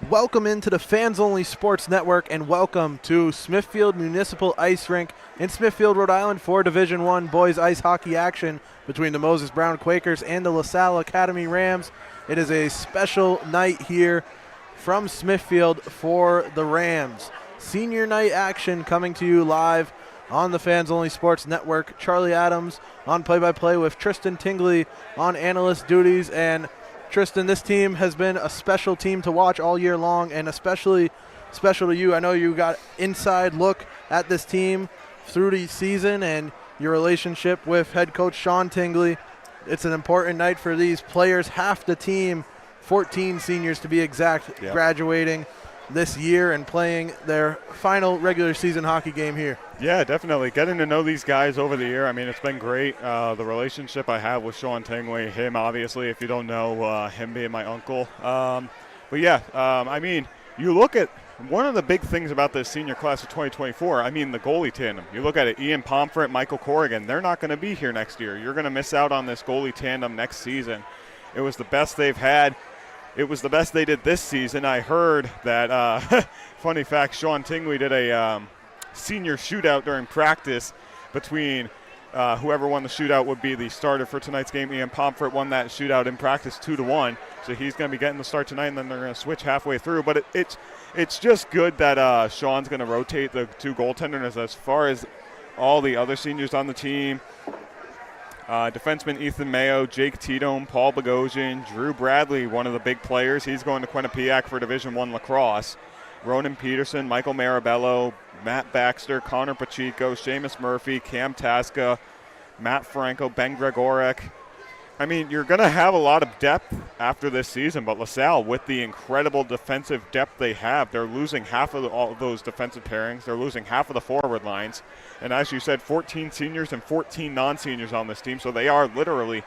Welcome into the Fans Only Sports Network, and welcome to Smithfield Municipal Ice Rink in Smithfield, Rhode Island for Division I boys ice hockey action between the Moses Brown Quakers and the Salle Academy Rams. It is a special night here from Smithfield for the Rams. Senior night action coming to you live on the Fans Only Sports Network. Charlie Adams on play-by-play with Tristan Tingley on analyst duties. And Tristan, this team has been a special team to watch all year long, and especially special to you. I know you got inside look at this team through the season and your relationship with head coach Sean Tingley. It's an important night for these players. Half the team, 14 seniors to be exact, graduating this year and playing their final regular season hockey game here. Yeah, definitely. Getting to know these guys over the year, I mean, it's been great. The relationship I have with Sean Tingley, him obviously, if you don't know, him being my uncle. But yeah, I mean, you look at one of the big things about this senior class of 2024, I mean, the goalie tandem. You look at it, Ian Pomfret, Michael Corrigan, they're not going to be here next year. You're going to miss out on this goalie tandem next season. It was the best they've had. It was the best they did this season. I heard that, funny fact, Sean Tingley did a senior shootout during practice between whoever won the shootout would be the starter for tonight's game. Ian Pomfret won that shootout in practice 2-1. So he's going to be getting the start tonight, and then they're going to switch halfway through. But it's just good that Sean's going to rotate the two goaltenders as far as all the other seniors on the team. Defenseman Ethan Mayo, Jake Titome, Paul Bogosian, Drew Bradley, one of the big players. He's going to Quinnipiac for Division I lacrosse. Ronan Peterson, Michael Marabello, Matt Baxter, Connor Pacheco, Seamus Murphy, Cam Tasca, Matt Franco, Ben Gregorek. I mean, you're going to have a lot of depth after this season, but LaSalle, with the incredible defensive depth they have, they're losing half of all of those defensive pairings. They're losing half of the forward lines. And as you said, 14 seniors and 14 non-seniors on this team, so they are literally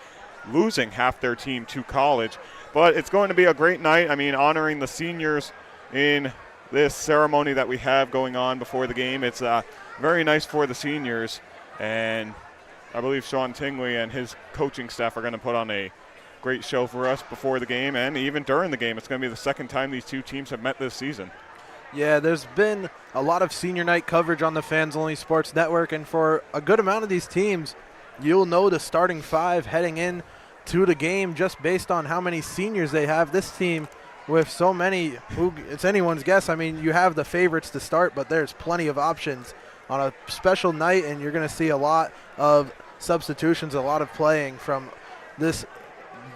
losing half their team to college. But it's going to be a great night. I mean, honoring the seniors in this ceremony that we have going on before the game. It's very nice for the seniors, and I believe Sean Tingley and his coaching staff are going to put on a great show for us before the game and even during the game. It's going to be the second time these two teams have met this season. Yeah, there's been a lot of senior night coverage on the Fans Only Sports Network, and for a good amount of these teams, you'll know the starting five heading in to the game just based on how many seniors they have. This team, with so many, it's anyone's guess. I mean, you have the favorites to start, but there's plenty of options on a special night, and you're going to see a lot of substitutions, a lot of playing from this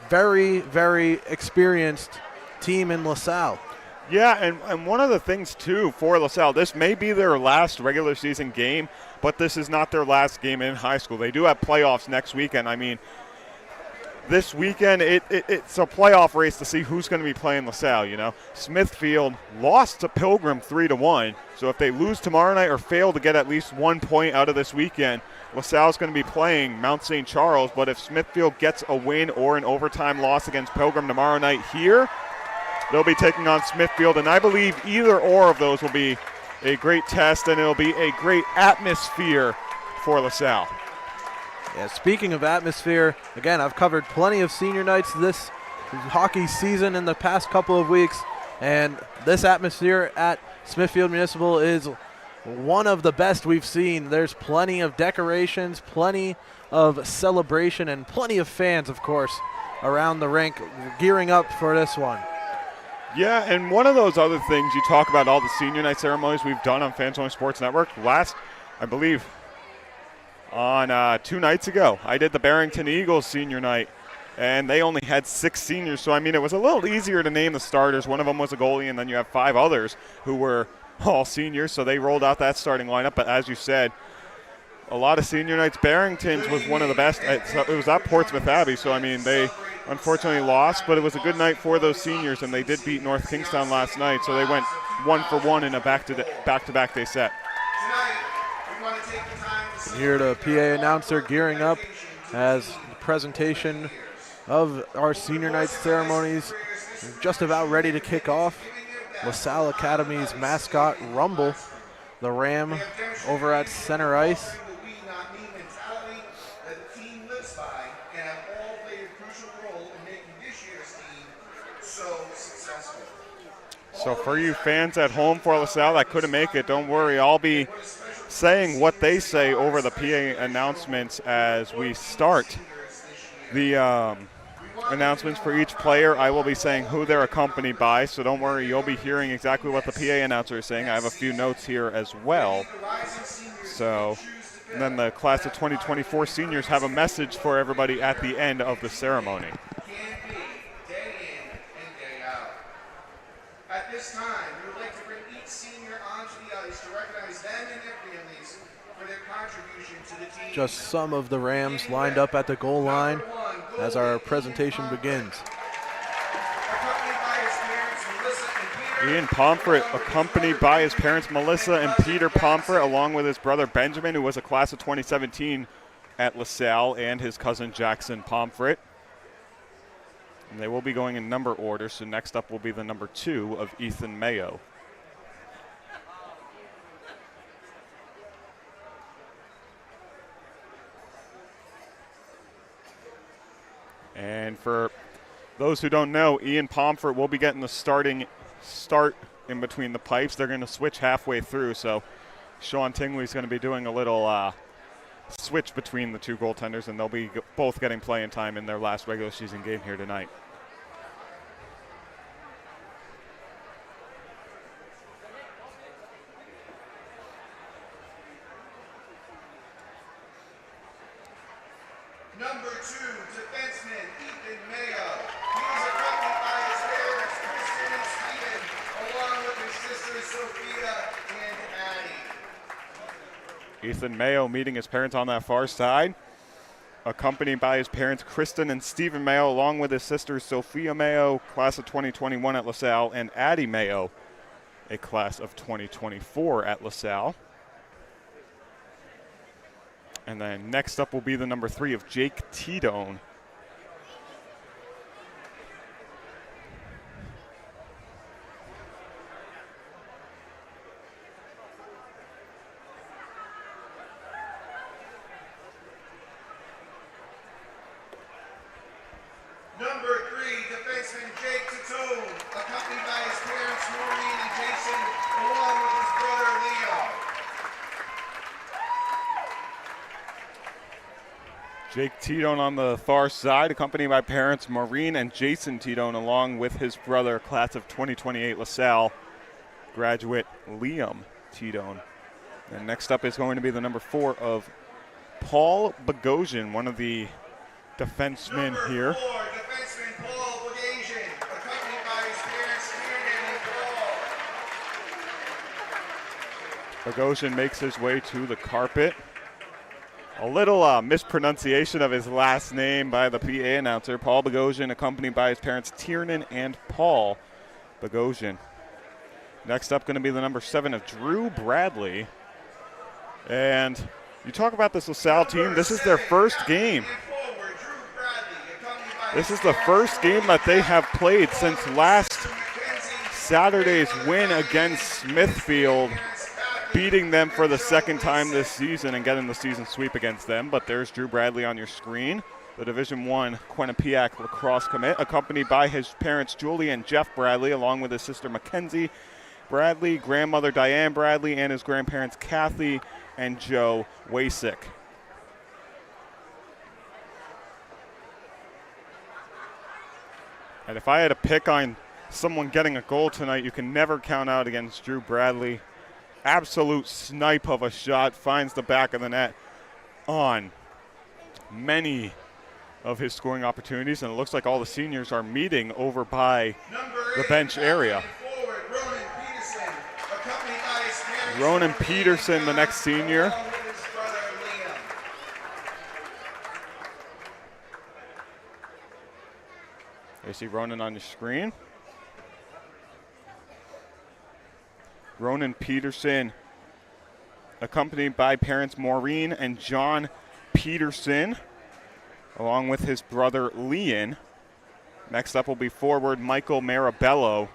very, very experienced team in LaSalle. Yeah, and one of the things, too, for LaSalle, this may be their last regular season game, but this is not their last game in high school. They do have playoffs next weekend. I mean, this weekend, it's a playoff race to see who's going to be playing LaSalle, you know. Smithfield lost to Pilgrim 3-1, so if they lose tomorrow night or fail to get at least 1 point out of this weekend, LaSalle's going to be playing Mount St. Charles. But if Smithfield gets a win or an overtime loss against Pilgrim tomorrow night here, they'll be taking on Smithfield, and I believe either or of those will be a great test, and it'll be a great atmosphere for LaSalle. Yeah, speaking of atmosphere, again, I've covered plenty of senior nights this hockey season in the past couple of weeks, and this atmosphere at Smithfield Municipal is one of the best we've seen. There's plenty of decorations, plenty of celebration, and plenty of fans, of course, around the rink gearing up for this one. Yeah, and one of those other things, you talk about all the senior night ceremonies we've done on Fans Only Sports Network. Last, I believe, on 2 nights ago, I did the Barrington Eagles senior night, and they only had 6 seniors. So, I mean, it was a little easier to name the starters. One of them was a goalie, and then you have 5 others who were all seniors. So they rolled out that starting lineup. But as you said, a lot of senior nights. Barrington's was one of the best. It was at Portsmouth Abbey. So, I mean, they unfortunately lost, but it was a good night for those seniors, and they did beat North Kingstown last night. So they went 1-for-1 in a back-to-back day set. Here the PA announcer gearing up as the presentation of our senior night ceremonies just about ready to kick off. LaSalle Academy's mascot, Rumble, the Ram, over at center ice. So for you fans at home for LaSalle that couldn't make it, don't worry. I'll be saying what they say over the PA announcements as we start the announcements for each player. I will be saying who they're accompanied by, so don't worry. You'll be hearing exactly what the PA announcer is saying. I have a few notes here as well. So, and then the class of 2024 seniors have a message for everybody at the end of the ceremony. At this time, we would like to bring each senior onto the ice to recognize them and their families for their contribution to the team. Just some of the Rams lined up at the goal line as our presentation begins. Ian Pomfret, accompanied by his parents Melissa and Peter Pomfret, along with his brother Benjamin, who was a class of 2017 at LaSalle, and his cousin Jackson Pomfret. And they will be going in number order, so next up will be the number 2 of Ethan Mayo. And for those who don't know, Ian Pomfret will be getting the start in between the pipes. They're going to switch halfway through, so Sean Tingley's going to be doing a little switch between the two goaltenders, and they'll be both getting playing time in their last regular season game here tonight. Number 2, defenseman Ethan Mayo. He is accompanied by his parents, Kristen and Steven, along with his sisters Sophia and Addie. Ethan Mayo meeting his parents on that far side, accompanied by his parents Kristen and Stephen Mayo, along with his sisters Sophia Mayo, class of 2021 at LaSalle, and Addie Mayo, a class of 2024 at LaSalle. And then next up will be the number 3 of Jake Tedone. Number 3, defenseman Jake Tedone, accompanied by his parents Maureen and Jason, along with his brother Leo. Jake Tedone on the far side, accompanied by parents Maureen and Jason Tedone, along with his brother, class of 2028 LaSalle graduate Liam Tedone. And next up is going to be the number 4 of Paul Bogosian, one of the defensemen Number here. 4, defenseman Paul Bogosian, accompanied by his parents Kieran and Paul. Bogosian makes his way to the carpet. A little mispronunciation of his last name by the PA announcer. Paul Bogosian, accompanied by his parents Tiernan and Paul Bogosian. Next up going to be the number 7 of Drew Bradley. And you talk about this LaSalle team, this is their first game. This is the first game that they have played since last Saturday's win against Smithfield, beating them for the second time this season and getting the season sweep against them. But there's Drew Bradley on your screen, the Division I Quinnipiac lacrosse commit, accompanied by his parents Julie and Jeff Bradley, along with his sister Mackenzie Bradley, grandmother Diane Bradley, and his grandparents Kathy and Joe Wasick. And if I had to pick on someone getting a goal tonight, you can never count out against Drew Bradley. Absolute snipe of a shot, finds the back of the net on many of his scoring opportunities, and it looks like all the seniors are meeting over by the bench area. Ronan Peterson, the next senior. You see Ronan on your screen. Ronan Peterson, accompanied by parents Maureen and John Peterson, along with his brother Leon. Next up will be forward Michael Marabello.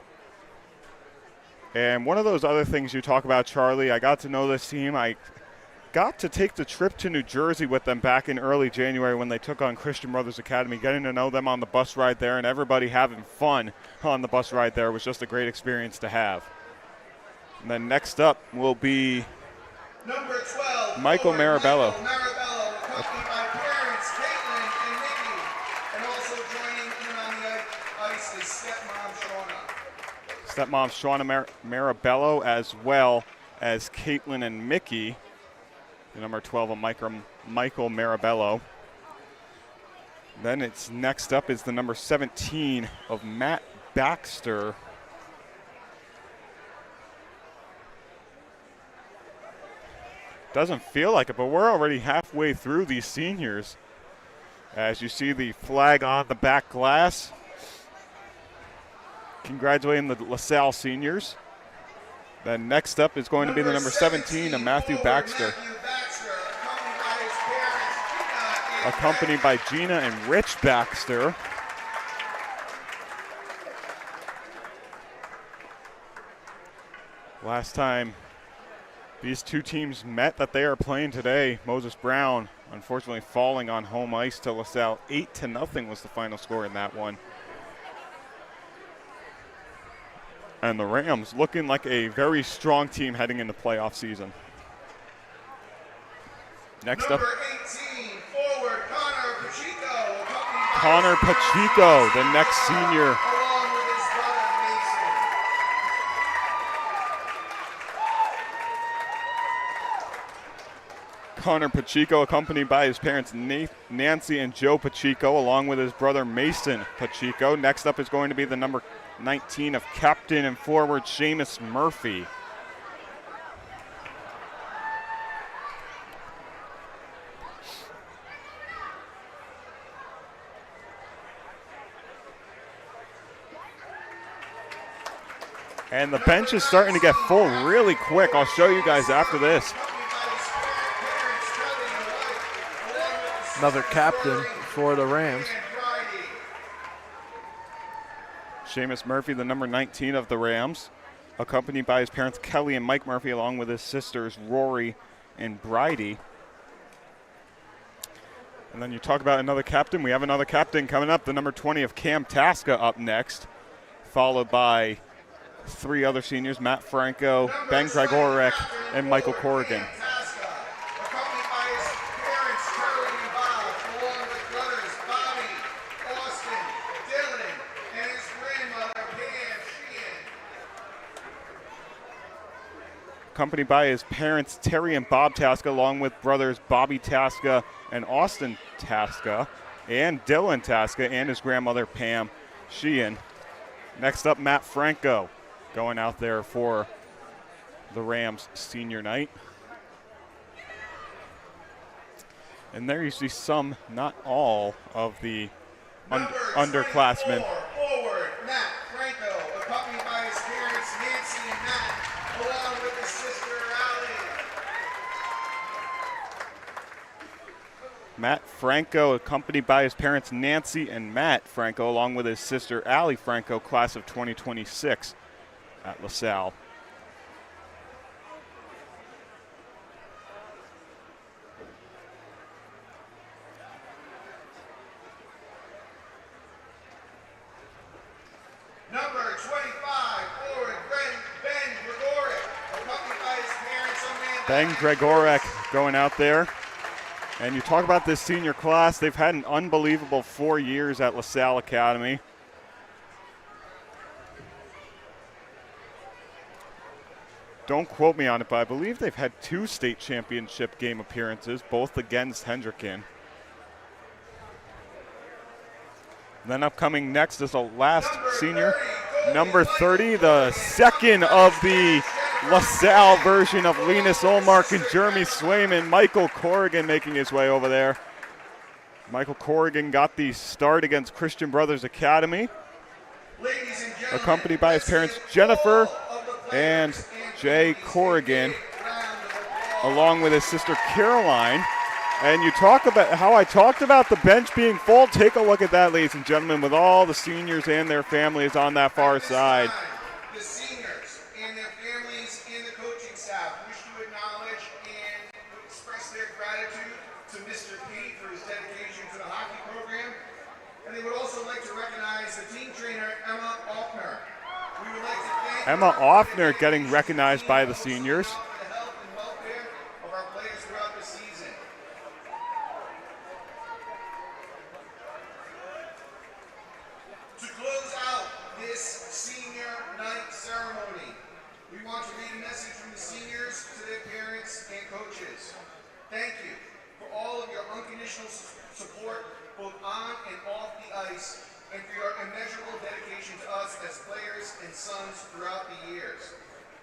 And one of those other things you talk about, Charlie, I got to know this team. I got to take the trip to New Jersey with them back in early January when they took on Christian Brothers Academy. Getting to know them on the bus ride there and everybody having fun on the bus ride there was just a great experience to have. And then next up will be Number 12, Michael Marabello. Marabello, accompanied by parents Caitlin and Nikki, and also joining in on the ice is stepmom Shauna Marabello, as well as Caitlin and Mickey. The number 12 of Michael Marabello. Then it's next up is the number 17 of Matt Baxter. Doesn't feel like it, but we're already halfway through these seniors. As you see the flag on the back glass, congratulating the LaSalle seniors. Then next up is going to be the number 17 of Matthew Baxter, accompanied by Gina and Rich Baxter. Last time these two teams met that they are playing today, Moses Brown unfortunately falling on home ice to LaSalle. 8-0 was the final score in that one. And the Rams looking like a very strong team heading into playoff season. Next up, Number 18, forward Connor Pacheco. Connor Pacheco, the next senior. Along with his brother Mason. Connor Pacheco, accompanied by his parents Nancy and Joe Pacheco, along with his brother Mason Pacheco. Next up is going to be the number 19 of captain and forward Seamus Murphy. And the bench is starting to get full really quick. I'll show you guys after this. Another captain for the Rams. Seamus Murphy, the number 19 of the Rams, accompanied by his parents Kelly and Mike Murphy, along with his sisters Rory and Bridie. And then you talk about another captain. We have another captain coming up, the number 20 of Cam Tasca up next, followed by three other seniors, Matt Franco, Ben Gregorek, and Michael Corrigan. Accompanied by his parents Terry and Bob Tasca, along with brothers Bobby Tasca and Austin Tasca, and Dylan Tasca, and his grandmother Pam Sheehan. Next up, Matt Franco, going out there for the Rams senior night. And there you see some, not all, of the underclassmen. Forward, Matt Franco, accompanied by his parents Nancy and Matt, along with his sister Allie. Matt Franco, accompanied by his parents Nancy and Matt Franco, along with his sister Allie Franco, class of 2026 at LaSalle. Number 25, forward, Ben Gregorek, accompanied by his parents Amanda. Ben Gregorek going out there. And you talk about this senior class, they've had an unbelievable 4 years at LaSalle Academy. Don't quote me on it, but I believe they've had 2 state championship game appearances, both against Hendricken. Then upcoming next is the last senior, number 30, the second of the LaSalle version of Linus Olmark and Jeremy Swayman. Michael Corrigan making his way over there. Michael Corrigan got the start against Christian Brothers Academy, accompanied by his parents Jennifer and Jay Corrigan, along with his sister Caroline. And you talk about how I talked about the bench being full. Take a look at that, ladies and gentlemen, with all the seniors and their families on that far side. The seniors and their families and the coaching staff wish to acknowledge and gratitude to Mr. P for his dedication to the hockey program. And they would also like to recognize the team trainer, Emma Offner. We would like to thank Emma her Offner for getting dedication recognized to the by team the and also seniors. looking out for the health and welfare of our players throughout the season. To close out this senior night ceremony, we want to read a message from the seniors to their parents and coaches. Thank you for all of your unconditional support both on and off the ice and for your immeasurable dedication to us as players and sons throughout the years.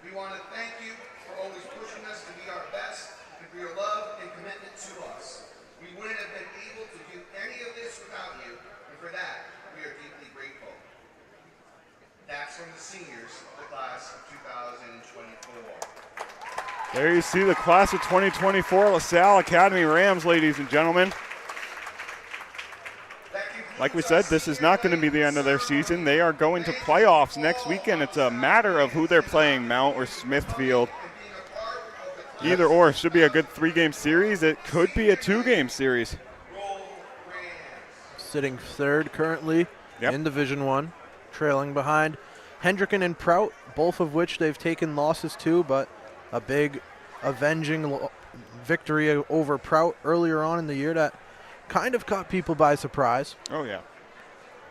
We want to thank you for always pushing us to be our best and for your love and commitment to us. We wouldn't have been able to do any of this without you, and for that, we are deeply grateful. That's from the seniors, the class of 2024. There you see the class of 2024 LaSalle Academy Rams, ladies and gentlemen. Like we said, this is not going to be the end of their season. They are going to playoffs next weekend. It's a matter of who they're playing, Mount or Smithfield. Either or. It should be a good 3-game series. It could be a 2-game series. Sitting third currently Yep. in Division One, trailing behind Hendricken and Prout, both of which they've taken losses to, but a big avenging victory over Prout earlier on in the year that kind of caught people by surprise. Oh, yeah.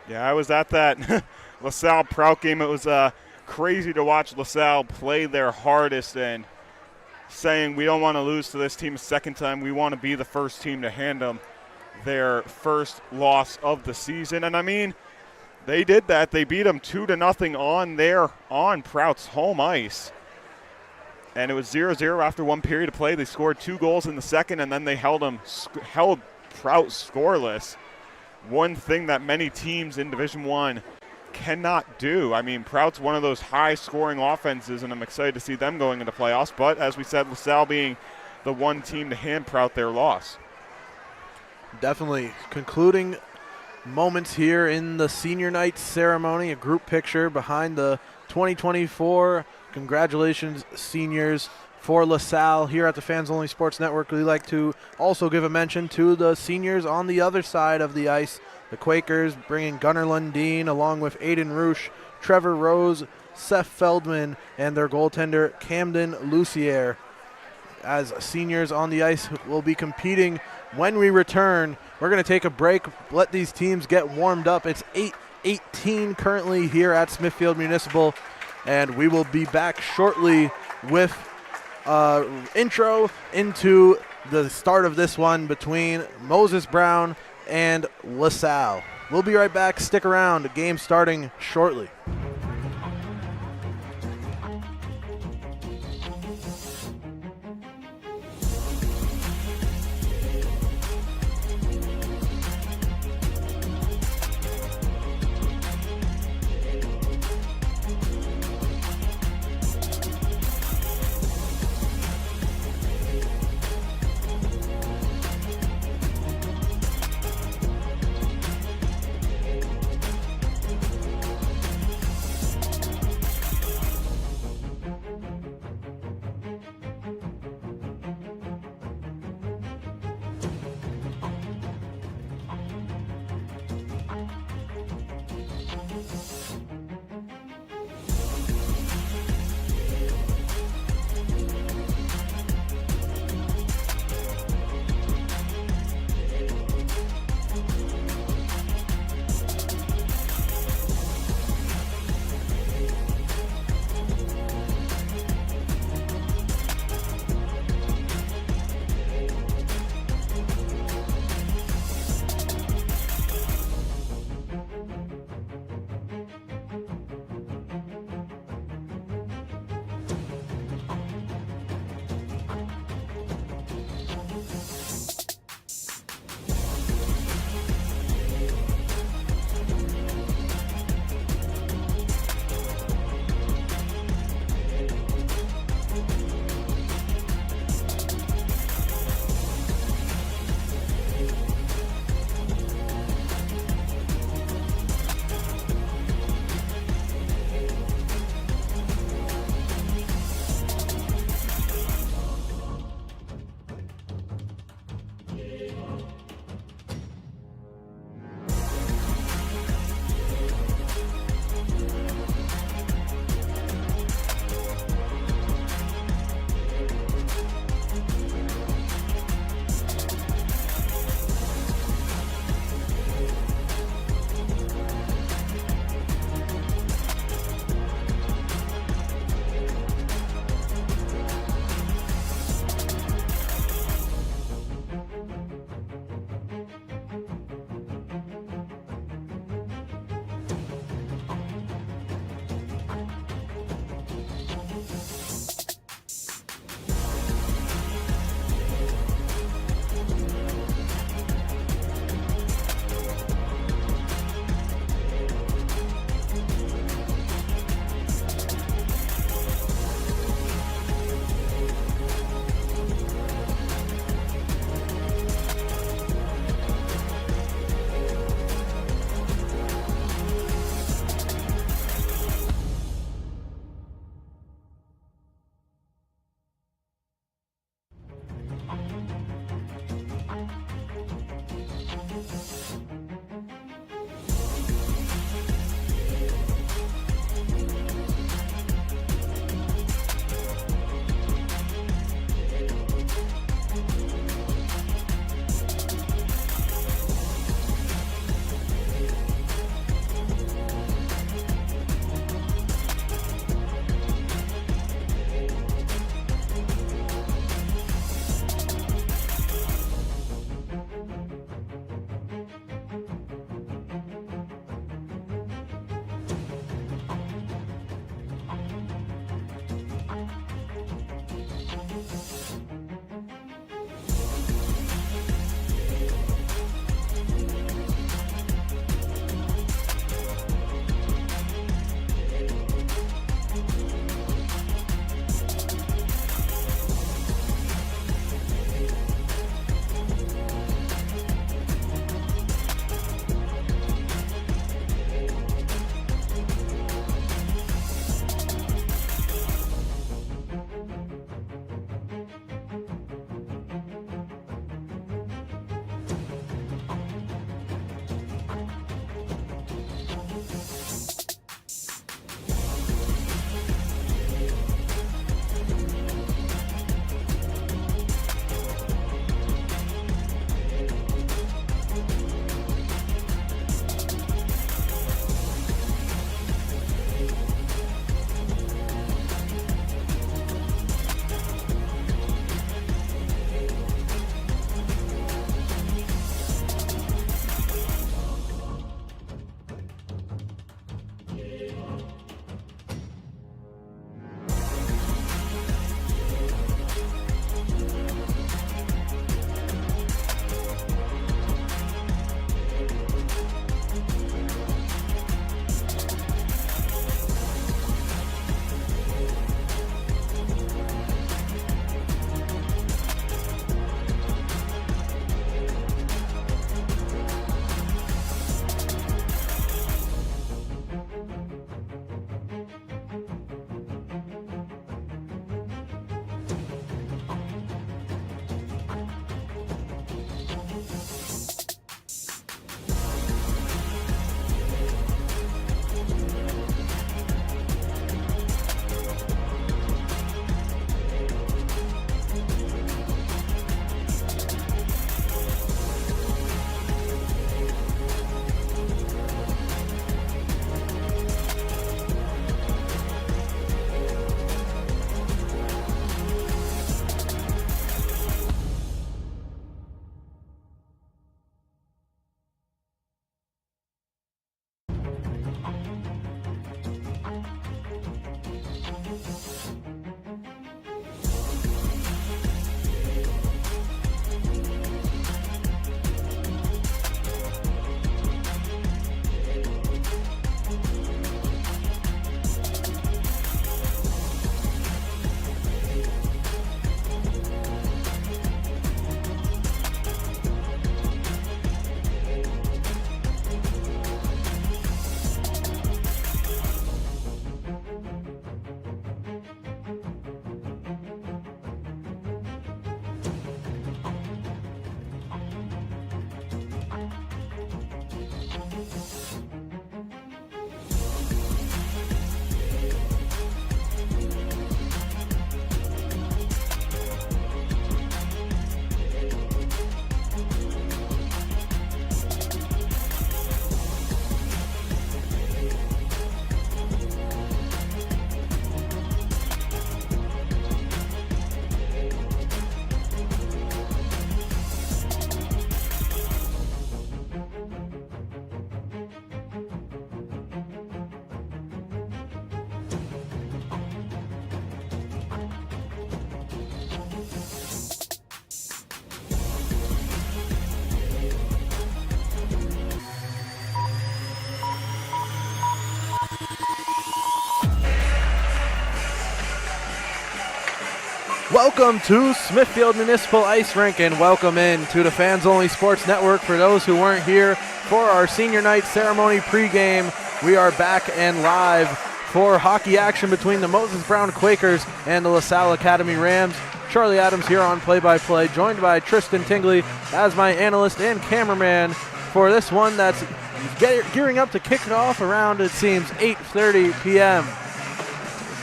Yeah, I was at that LaSalle Prout game. It was crazy to watch LaSalle play their hardest and saying we don't want to lose to this team a second time. We want to be the first team to hand them their first loss of the season. And, I mean, they did that. They beat them 2-0 on Prout's home ice. And it was 0-0 after one period of play. They scored 2 goals in the second, and then they held Prout scoreless. One thing that many teams in Division I cannot do. I mean, Prout's one of those high-scoring offenses, and I'm excited to see them going into playoffs. But as we said, LaSalle being the one team to hand Prout their loss. Definitely concluding moments here in the senior night ceremony, a group picture behind the 2024. Congratulations, seniors, for LaSalle here at the Fans Only Sports Network. We like to also give a mention to the seniors on the other side of the ice. The Quakers bringing Gunnar Lundin along with Aiden Roosh, Trevor Rose, Seth Feldman, and their goaltender Camden Lucier. As seniors on the ice will be competing when we return. We're going to take a break, let these teams get warmed up. It's 8:18 currently here at Smithfield Municipal, and we will be back shortly with intro into the start of this one between Moses Brown and LaSalle. We'll be right back. Stick around. The game starting shortly. Welcome to Smithfield Municipal Ice Rink, and welcome in to the Fans Only Sports Network. For those who weren't here for our senior night ceremony pregame, we are back and live for hockey action between the Moses Brown Quakers and the LaSalle Academy Rams. Charlie Adams here on play-by-play, joined by Tristan Tingley as my analyst and cameraman for this one that's gearing up to kick it off around, it seems, 8:30 p.m.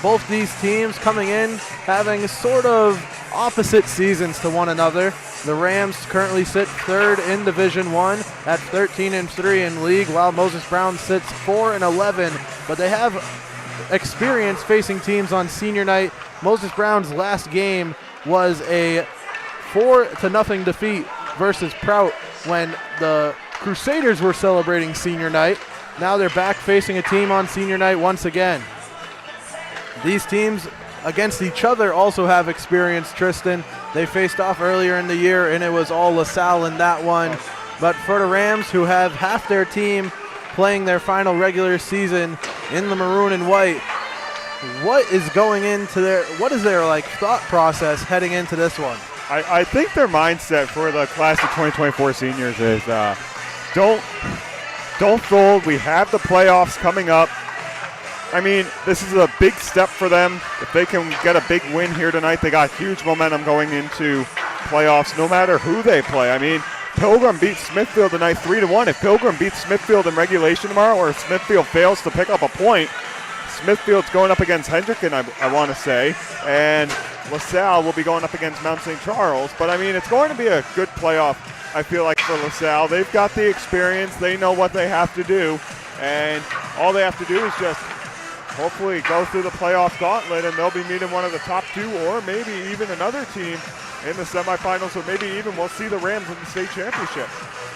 Both these teams coming in having sort of opposite seasons to one another. The Rams currently sit third in Division I at 13-3 in league, while Moses Brown sits 4-11, but they have experience facing teams on senior night. Moses Brown's last game was a 4-0 defeat versus Prout when the Crusaders were celebrating senior night. Now they're back facing a team on senior night once again. These teams against each other also have experience, Tristan. They faced off earlier in the year, and it was all LaSalle in that one. But for the Rams, who have half their team playing their final regular season in the maroon and white, what is their like thought process heading into this one? I think their mindset for the class of 2024 seniors is don't fold. We have the playoffs coming up. I mean, this is a big step for them. If they can get a big win here tonight, they got huge momentum going into playoffs no matter who they play. I mean, Pilgrim beat Smithfield tonight 3-1. If Pilgrim beats Smithfield in regulation tomorrow, or if Smithfield fails to pick up a point, Smithfield's going up against Hendricken, I want to say, and LaSalle will be going up against Mount St. Charles. But, I mean, it's going to be a good playoff, I feel like, for LaSalle. They've got the experience. They know what they have to do, and all they have to do is just hopefully go through the playoff gauntlet, and they'll be meeting one of the top two or maybe even another team in the semifinals, or maybe even we'll see the Rams in the state championship.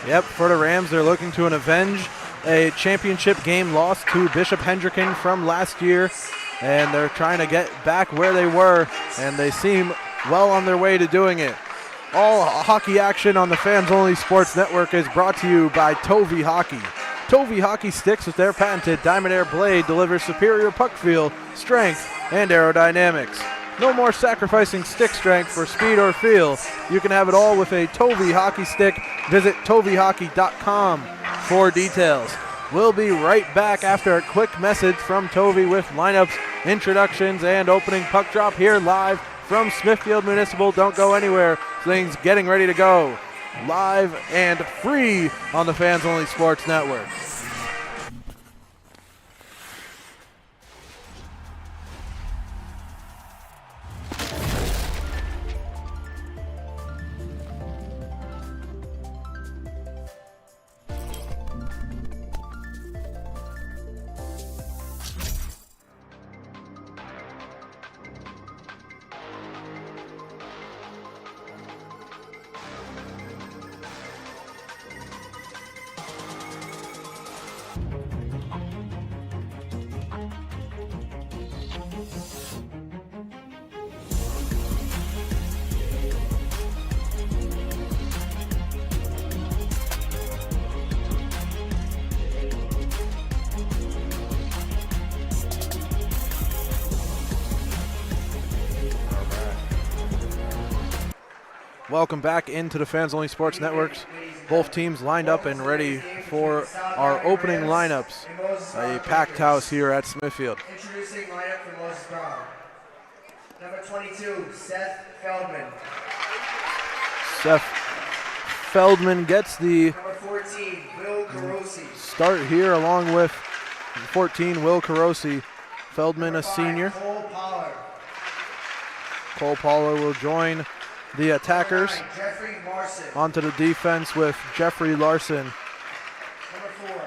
Yep, for the Rams, they're looking to avenge a championship game lost to Bishop Hendricken from last year, and they're trying to get back where they were, and they seem well on their way to doing it. All hockey action on the Fans Only Sports Network is brought to you by Tovey Hockey. Tovey Hockey sticks with their patented Diamond Air blade delivers superior puck feel, strength, and aerodynamics. No more sacrificing stick strength for speed or feel. You can have it all with a Tovey Hockey stick. Visit toveyhockey.com for details. We'll be right back after a quick message from Tovey with lineups, introductions, and opening puck drop here live from Smithfield Municipal. Don't go anywhere. Things getting ready to go. Live and free on the Fans Only Sports Network. Welcome back into the Fans Only Sports Networks. Both teams lined up and ready for our opening lineups. A packed house here at Smithfield. Introducing lineup for Moses Brown. Number 22, Seth Feldman. Seth Feldman gets the Number 14, Will Carosi. start here along with 14, Will Carosi. Feldman, a Number 5, senior. Cole Pollard. Cole Pollard will join the attackers. Number 9, Jeffrey Marson. Onto the defense with Jeffrey Larson, Number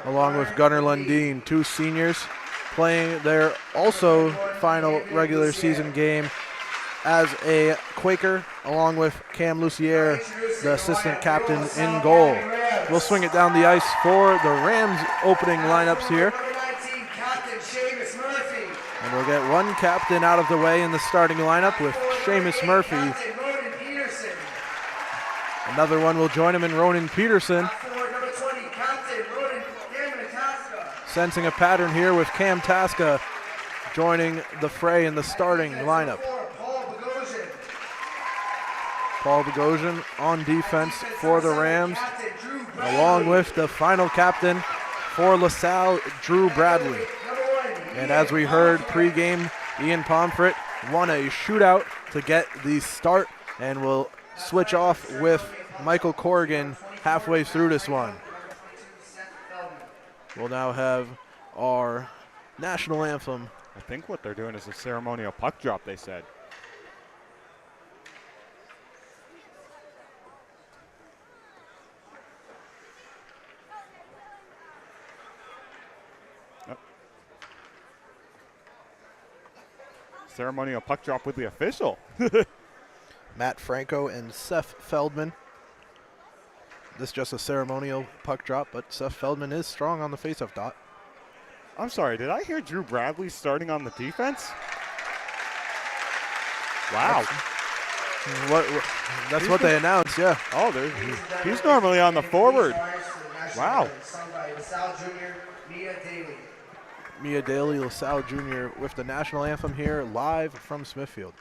4, along with Gunnar Lundeen, two seniors playing their also final regular season game as a Quaker, along with Cam Lucier, the assistant captain, in goal. We'll swing it down the ice for the Rams opening lineups here. Number 19, Captain Seamus Murphy. And we'll get one captain out of the way in the starting lineup with Seamus Murphy. Captain Ronan Peterson. Another one will join him in Ronan Peterson. Top 4, number 20, Captain Ronan Tasca. Sensing a pattern here with Cam Tasca joining the fray in the starting lineup. 4, Paul Bogosian. Paul Bogosian on defense for the Rams, along with the final captain for LaSalle, Drew Bradley. And as we heard pregame, Ian Pomfret won a shootout to get the start, and will switch off with Michael Corrigan halfway through this one. We'll now have our national anthem. I think what they're doing is a ceremonial puck drop, they said. Ceremonial puck drop with the official. Matt Franco and Seth Feldman. This is just a ceremonial puck drop, but Seth Feldman is strong on the faceoff dot. I'm sorry, did I hear Drew Bradley starting on the defense? Wow. That's what they announced, yeah. Oh, he's normally on the forward. Wow. Mia Daly, LaSalle Jr. with the national anthem here live from Smithfield.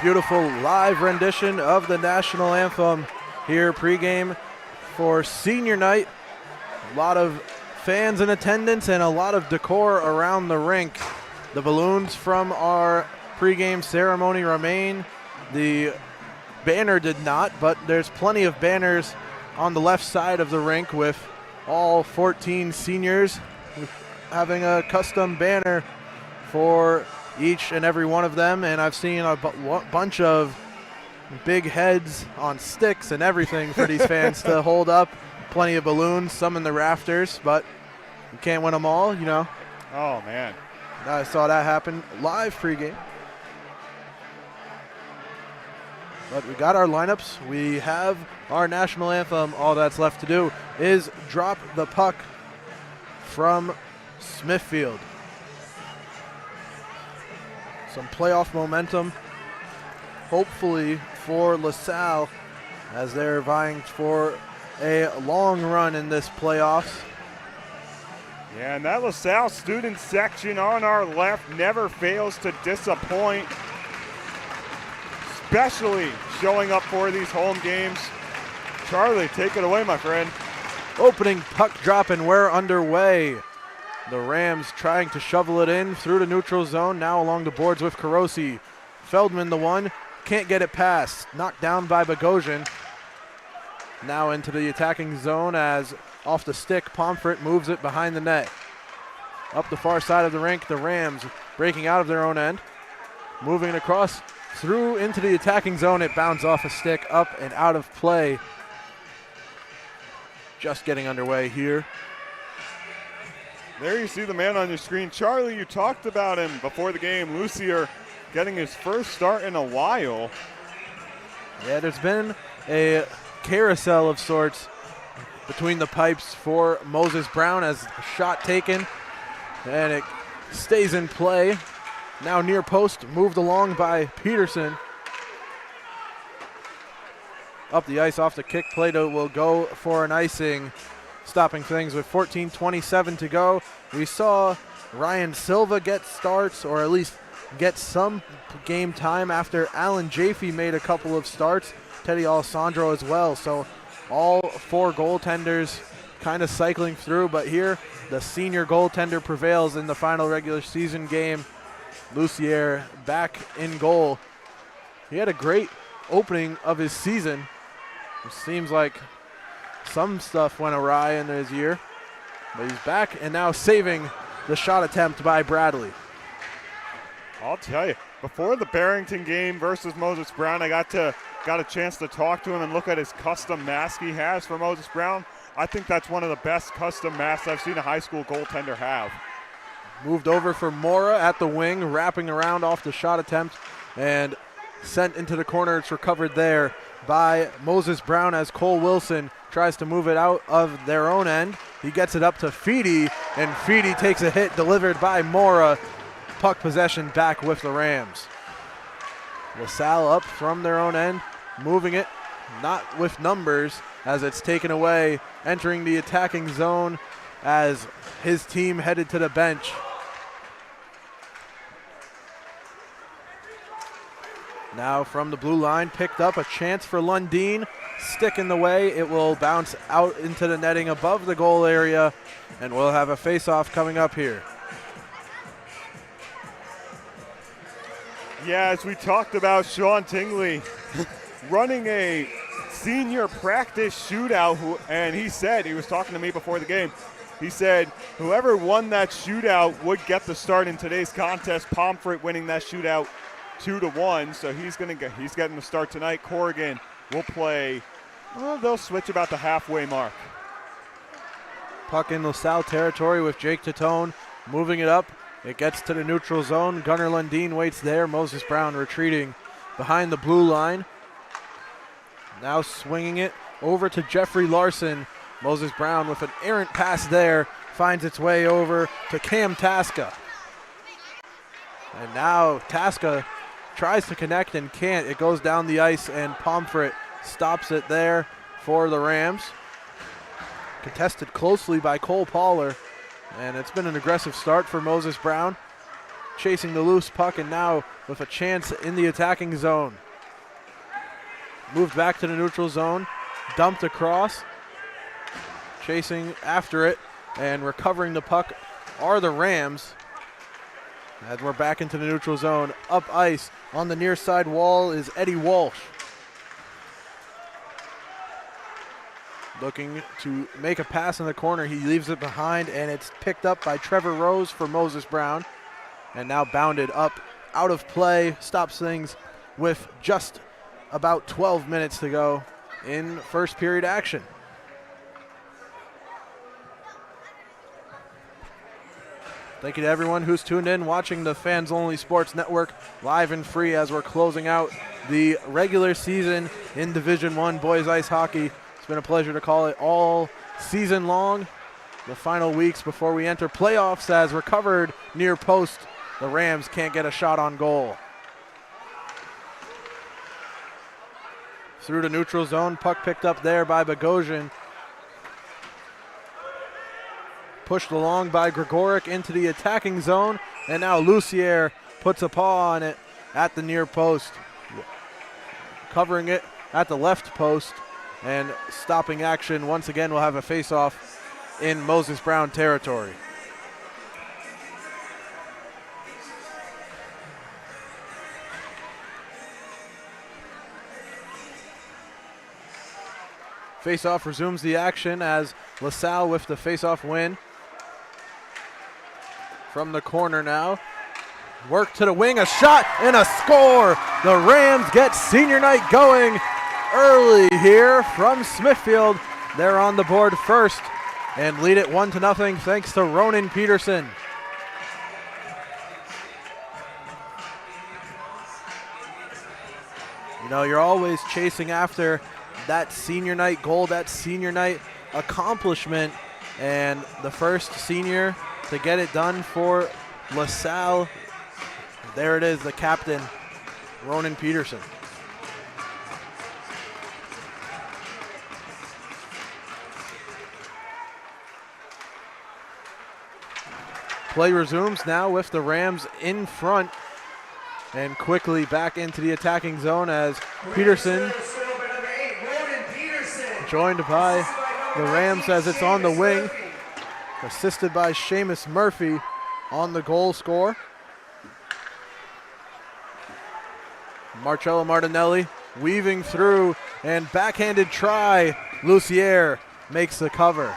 Beautiful live rendition of the national anthem here pregame for senior night. A lot of fans in attendance and a lot of decor around the rink. The balloons from our pregame ceremony remain. The banner did not, but there's plenty of banners on the left side of the rink with all 14 seniors having a custom banner for each and every one of them, and I've seen a bunch of big heads on sticks and everything for these fans to hold up. Plenty of balloons, some in the rafters, but you can't win them all, you know. Oh, man. I saw that happen live pregame. But we got our lineups. We have our national anthem. All that's left to do is drop the puck from Smithfield. Some playoff momentum, hopefully, for LaSalle as they're vying for a long run in this playoffs. Yeah, and that LaSalle student section on our left never fails to disappoint, especially showing up for these home games. Charlie, take it away, my friend. Opening puck drop, and we're underway. The Rams trying to shovel it in through the neutral zone, now along the boards with Carosi. Feldman the one, can't get it past. Knocked down by Bogosian. Now into the attacking zone as off the stick, Pomfret moves it behind the net. Up the far side of the rink, the Rams breaking out of their own end. Moving it across through into the attacking zone, it bounds off a stick, up and out of play. Just getting underway here. There you see the man on your screen. Charlie, you talked about him before the game. Lucier getting his first start in a while. Yeah, there's been a carousel of sorts between the pipes for Moses Brown as a shot taken, and it stays in play. Now near post, moved along by Peterson. up the ice off the kick. Plato will go for an icing, stopping things with 14:27 to go. We saw Ryan Silva get starts, or at least get some game time after Alan Jaffe made a couple of starts. Teddy Alessandro as well. So all four goaltenders kind of cycling through, but here the senior goaltender prevails in the final regular season game. Lucier back in goal. He had a great opening of his season. It seems like some stuff went awry in his year, but he's back and now saving the shot attempt by Bradley. I'll tell you, before the Barrington game versus Moses Brown, I got a chance to talk to him and look at his custom mask he has for Moses Brown. I think that's one of the best custom masks I've seen a high school goaltender have. Moved over for Mora at the wing, wrapping around off the shot attempt and sent into the corner. It's recovered there by Moses Brown as Cole Wilson tries to move it out of their own end. He gets it up to Feedy, and Feedy takes a hit delivered by Mora. Puck possession back with the Rams. LaSalle up from their own end, moving it, not with numbers, as it's taken away, entering the attacking zone as his team headed to the bench. Now from the blue line, picked up a chance for Lundeen. Stick in the way. It will bounce out into the netting above the goal area, and we'll have a face-off coming up here. Yeah, as we talked about, Sean Tingley running a senior practice shootout, and he was talking to me before the game, he said whoever won that shootout would get the start in today's contest. Pomfret winning that shootout 2-1, so he's getting the start tonight. Corrigan will play, they'll switch about the halfway mark. Puck in LaSalle territory with Jake Tatone moving it up. It gets to the neutral zone. Gunnar Lundeen waits there. Moses Brown retreating behind the blue line. Now swinging it over to Jeffrey Larson. Moses Brown with an errant pass there finds its way over to Cam Tasca. And now Tasca tries to connect and can't. It goes down the ice, and Pomfret stops it there for the Rams. Contested closely by Cole Poller, and it's been an aggressive start for Moses Brown, chasing the loose puck, and now with a chance in the attacking zone. Moved back to the neutral zone, dumped across, chasing after it, and recovering the puck are the Rams. As we're back into the neutral zone, up ice on the near side wall is Eddie Walsh. Looking to make a pass in the corner. He leaves it behind, and it's picked up by Trevor Rose for Moses Brown. And now bounded up out of play. Stops things with just about 12 minutes to go in first period action. Thank you to everyone who's tuned in, watching the Fans Only Sports Network live and free as we're closing out the regular season in Division I boys ice hockey. It's been a pleasure to call it all season long. The final weeks before we enter playoffs, as recovered near post, the Rams can't get a shot on goal. Through the neutral zone, puck picked up there by Bogosian. Pushed along by Gregoric into the attacking zone, and now Lucier puts a paw on it at the near post. Covering it at the left post, and stopping action. Once again, we'll have a face-off in Moses Brown territory. Face-off resumes the action as LaSalle with the face-off win. From the corner now. Work to the wing, a shot and a score. The Rams get senior night going early here from Smithfield. They're on the board first and lead it 1-0 thanks to Ronan Peterson. You know, you're always chasing after that senior night goal, that senior night accomplishment, and the first senior to get it done for LaSalle. There it is, the captain, Ronan Peterson. Play resumes now with the Rams in front and quickly back into the attacking zone as Peterson, joined by the Rams as it's on the wing, assisted by Seamus Murphy on the goal score. Marcello Martinelli weaving through and backhanded try. Lucier makes the cover.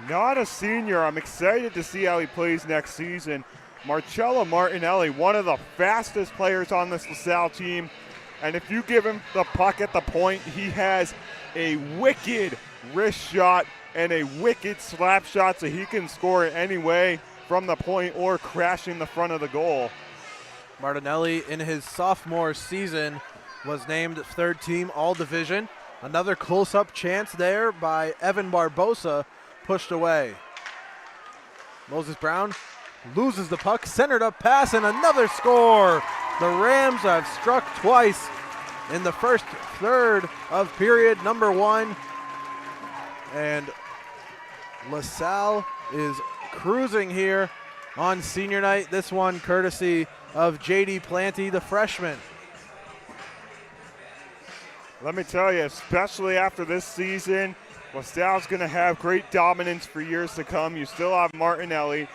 Not a senior. I'm excited to see how he plays next season. Marcello Martinelli, one of the fastest players on this LaSalle team. And if you give him the puck at the point, he has a wicked wrist shot and a wicked slap shot, so he can score it any way from the point or crashing the front of the goal. Martinelli in his sophomore season was named third team all division. Another close-up chance there by Evan Barbosa, pushed away. Moses Brown loses the puck, centered up pass, and another score. The Rams have struck twice in the first third of period number 1. And LaSalle is cruising here on senior night. This one courtesy of J.D. Planty, the freshman. Let me tell you, especially after this season, LaSalle's going to have great dominance for years to come. You still have Martinelli.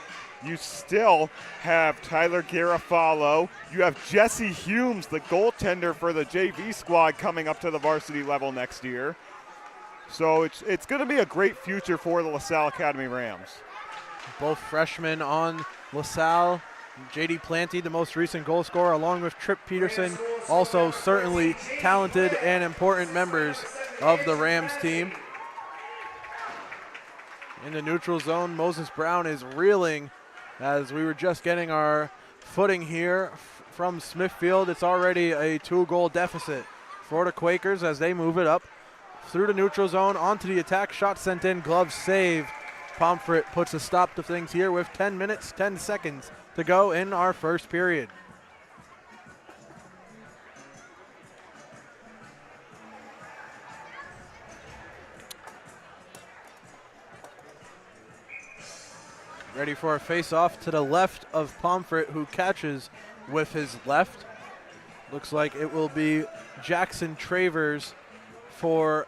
You still have Tyler Garofalo. You have Jesse Humes, the goaltender for the JV squad, coming up to the varsity level next year. So it's going to be a great future for the LaSalle Academy Rams. Both freshmen on LaSalle. J.D. Planty, the most recent goal scorer, along with Tripp Peterson, also certainly talented and important members of the Rams team. In the neutral zone, Moses Brown is reeling as we were just getting our footing here from Smithfield. It's already a 2-goal deficit for the Quakers as they move it up through the neutral zone onto the attack. Shot sent in, glove save. Pomfret puts a stop to things here with 10 minutes, 10 seconds to go in our first period. Ready for a face-off to the left of Pomfret, who catches with his left. Looks like it will be Jackson Travers for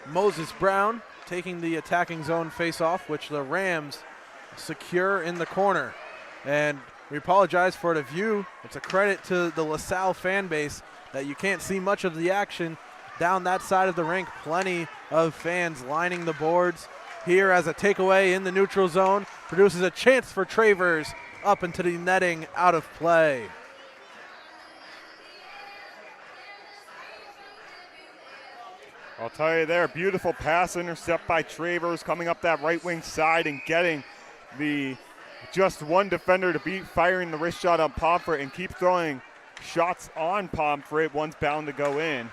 Moses Brown, taking the attacking zone face-off, which the Rams secure in the corner. And we apologize for the view. It's a credit to the LaSalle fan base that you can't see much of the action down that side of the rink. Plenty of fans lining the boards here as a takeaway in the neutral zone produces a chance for Travers up into the netting, out of play. I'll tell you there, beautiful pass intercept by Travers coming up that right wing side and getting the just one defender to beat, firing the wrist shot on Pomfret, and keep throwing shots on Pomfret. One's bound to go in.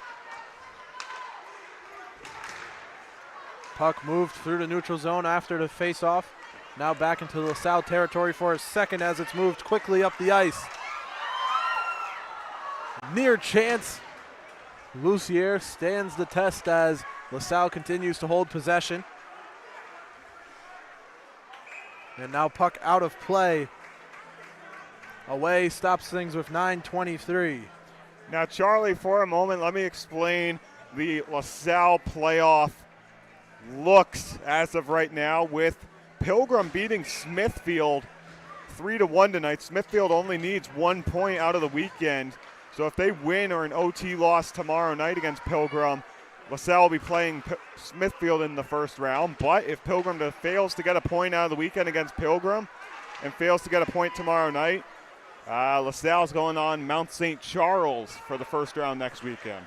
Puck moved through the neutral zone after the face-off. Now back into LaSalle territory for a second as it's moved quickly up the ice. Near chance. Lucier stands the test as LaSalle continues to hold possession. And now puck out of play. Away stops things with 9:23. Now, Charlie, for a moment, let me explain the LaSalle playoff looks as of right now, with Pilgrim beating Smithfield 3-1 tonight. Smithfield only needs 1 point out of the weekend. So if they win or an OT loss tomorrow night against Pilgrim, LaSalle will be playing Smithfield in the first round. But if Pilgrim fails to get a point out of the weekend against Pilgrim and fails to get a point tomorrow night, LaSalle's going on Mount St. Charles for the first round next weekend.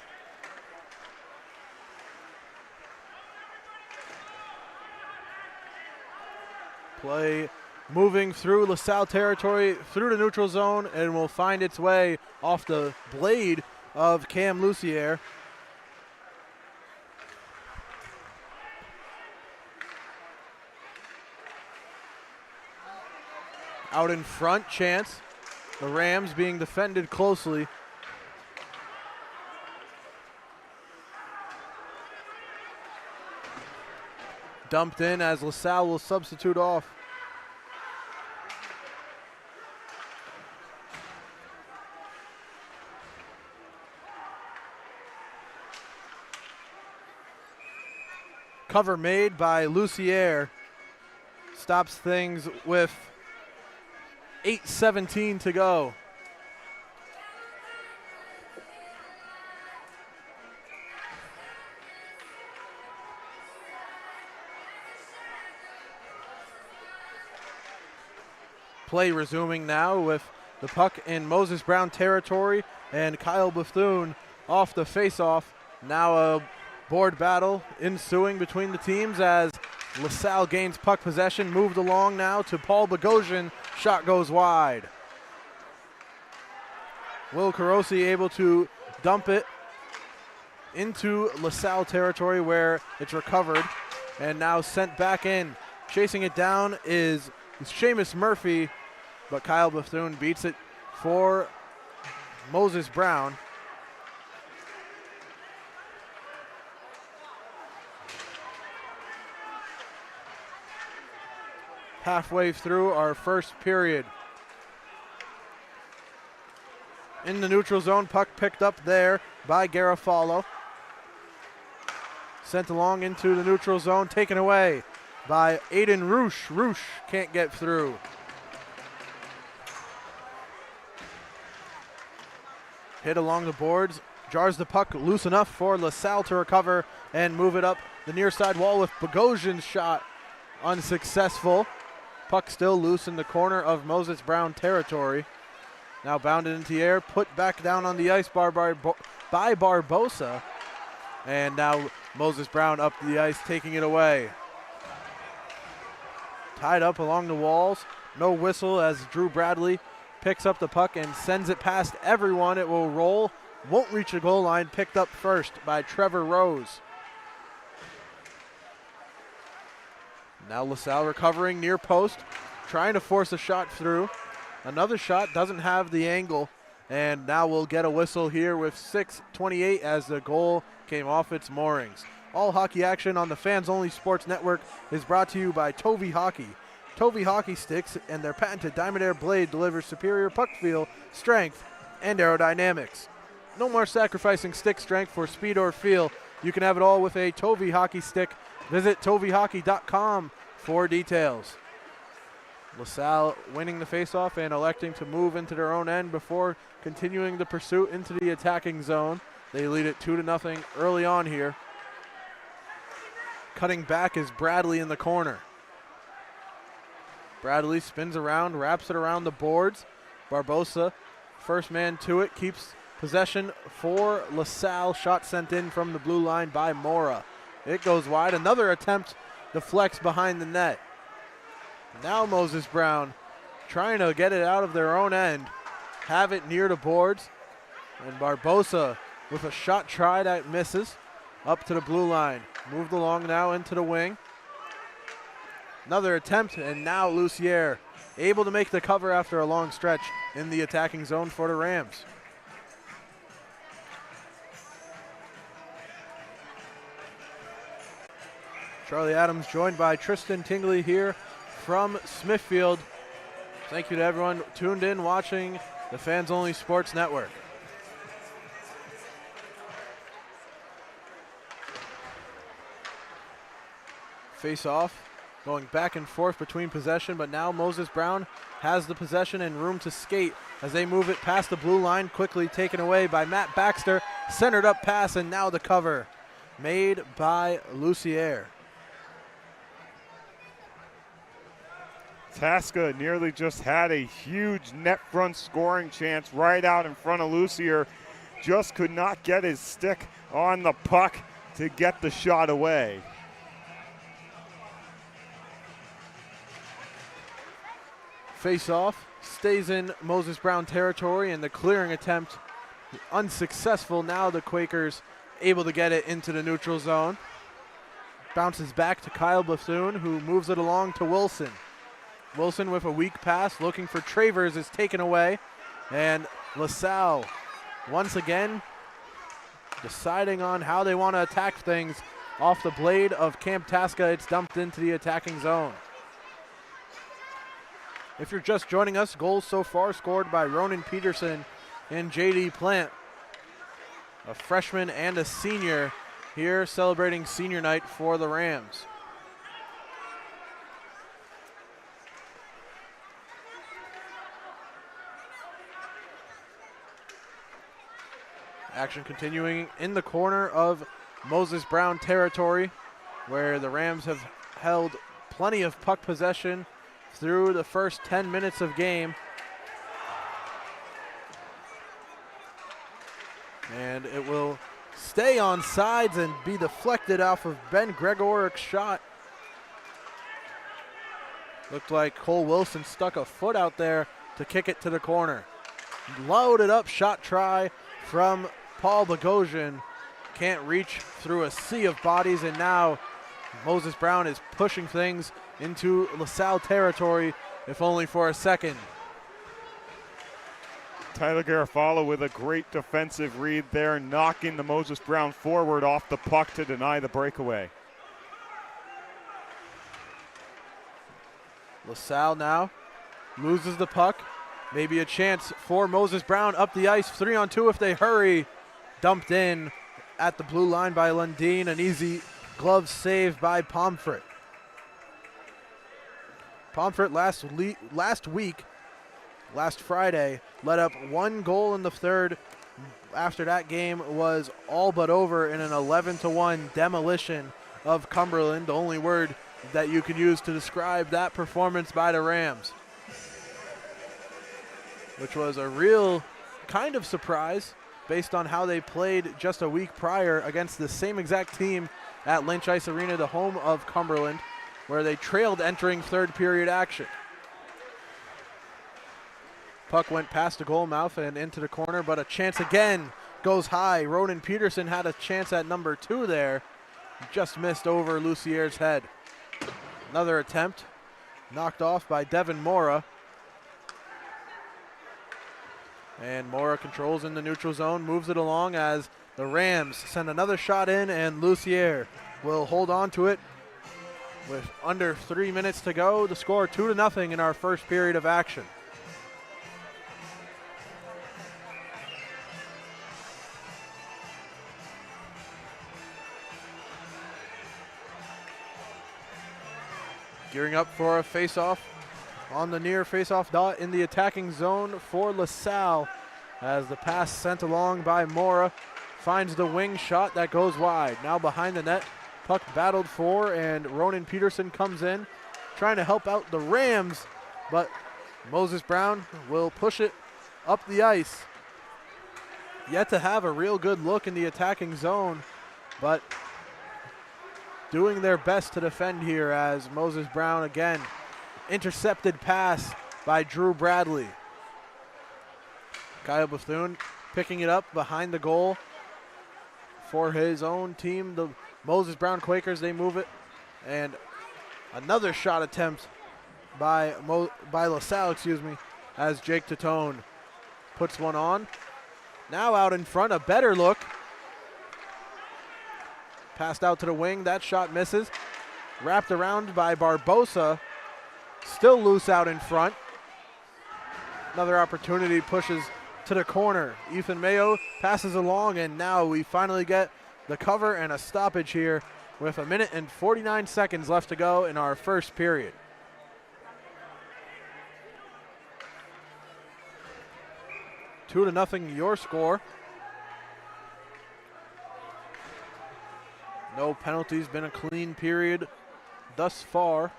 Play moving through LaSalle territory, through the neutral zone, and will find its way off the blade of Cam Lucier. Out in front, chance. The Rams being defended closely. Dumped in as LaSalle will substitute off. cover made by Lucier stops things with 8:17 to go. Play resuming now with the puck in Moses Brown territory and Kyle Bethune off the face-off. Now a board battle ensuing between the teams as LaSalle gains puck possession, moved along now to Paul Bogosian. Shot goes wide. Will Carosi able to dump it into LaSalle territory where it's recovered and now sent back in. Chasing it down is Seamus Murphy, but Kyle Bethune beats it for Moses Brown. Halfway through our first period. In the neutral zone, puck picked up there by Garofalo. Sent along into the neutral zone, taken away by Aiden Roosh. Roosh can't get through. Hit along the boards, jars the puck loose enough for LaSalle to recover and move it up the near side wall with Bogosian's shot unsuccessful. Puck still loose in the corner of Moses Brown territory. Now bounded into the air, put back down on the ice by Barbosa. And now Moses Brown up the ice, taking it away. Tied up along the walls. No whistle as Drew Bradley picks up the puck and sends it past everyone. It will roll, won't reach the goal line. Picked up first by Trevor Rose. Now LaSalle recovering near post, trying to force a shot through. Another shot, doesn't have the angle, and now we'll get a whistle here with 6:28 as the goal came off its moorings. All hockey action on the Fans Only Sports Network is brought to you by Tovey Hockey. Tovey Hockey sticks and their patented Diamond Air blade delivers superior puck feel, strength, and aerodynamics. No more sacrificing stick strength for speed or feel. You can have it all with a Tovey Hockey stick. Visit toveyhockey.com for details. LaSalle winning the faceoff and electing to move into their own end before continuing the pursuit into the attacking zone. They lead it 2-0 early on here. Cutting back is Bradley in the corner. Bradley spins around, wraps it around the boards. Barbosa, first man to it, keeps possession for LaSalle. Shot sent in from the blue line by Mora. It goes wide. Another attempt deflects behind the net. Now Moses Brown trying to get it out of their own end. Have it near the boards. And Barbosa with a shot try that misses. Up to the blue line. Moved along now into the wing. Another attempt, and now Lucier able to make the cover after a long stretch in the attacking zone for the Rams. Charlie Adams joined by Tristan Tingley here from Smithfield. Thank you to everyone tuned in watching the Fans Only Sports Network. Face off, going back and forth between possession, but now Moses Brown has the possession and room to skate as they move it past the blue line, quickly taken away by Matt Baxter. Centered up pass, and now the cover made by Lucier. Tasca nearly just had a huge net front scoring chance right out in front of Lucier. Just could not get his stick on the puck to get the shot away. Face off, stays in Moses Brown territory, and the clearing attempt unsuccessful. Now the Quakers able to get it into the neutral zone. Bounces back to Kyle Bethune, who moves it along to Wilson. Wilson with a weak pass, looking for Travers, is taken away. And LaSalle, once again, deciding on how they want to attack things. Off the blade of Camp Tasca, it's dumped into the attacking zone. If you're just joining us, goals so far scored by Ronan Peterson and J.D. Plant, a freshman and a senior here celebrating senior night for the Rams. Action continuing in the corner of Moses Brown territory, where the Rams have held plenty of puck possession through the first 10 minutes of game. And it will stay on sides and be deflected off of Ben Gregoric's shot. Looked like Cole Wilson stuck a foot out there to kick it to the corner. Loaded up shot try from Paul Bogosian. Can't reach through a sea of bodies, and now Moses Brown is pushing things into LaSalle territory, if only for a second. Tyler Garofalo with a great defensive read there, knocking the Moses Brown forward off the puck to deny the breakaway. LaSalle now loses the puck. Maybe a chance for Moses Brown up the ice. 3-on-2 if they hurry. Dumped in at the blue line by Lundeen. An easy glove save by Pomfret. Pomfret last Friday, let up 1 goal in the third. After that game was all but over in an 11-1 demolition of Cumberland. The only word that you can use to describe that performance by the Rams, which was a real kind of surprise based on how they played just a week prior against the same exact team at Lynch Ice Arena, the home of Cumberland, where they trailed entering third period action. Puck went past the goal mouth and into the corner, but a chance again goes high. Ronan Peterson had a chance at number 2 there. Just missed over Lucier's head. Another attempt knocked off by Devin Mora. And Mora controls in the neutral zone, moves it along as the Rams send another shot in, and Lucier will hold on to it with under 3 minutes to go. The score 2-0 in our first period of action. Gearing up for a face-off on the near face-off dot in the attacking zone for LaSalle, as the pass sent along by Mora finds the wing shot that goes wide. Now behind the net, puck battled for, and Ronan Peterson comes in trying to help out the Rams, but Moses Brown will push it up the ice. Yet to have a real good look in the attacking zone, but doing their best to defend here as Moses Brown again. Intercepted pass by Drew Bradley. Kyle Bethune picking it up behind the goal for his own team, the Moses Brown Quakers. They move it, and another shot attempt by LaSalle, as Jake Tatone puts one on. Now out in front, a better look. Passed out to the wing, that shot misses. Wrapped around by Barbosa. Still loose out in front. Another opportunity pushes to the corner. Ethan Mayo passes along, and now we finally get the cover and a stoppage here with 1 minute and 49 seconds left to go in our first period. 2-0 your score. No penalties, been a clean period thus far.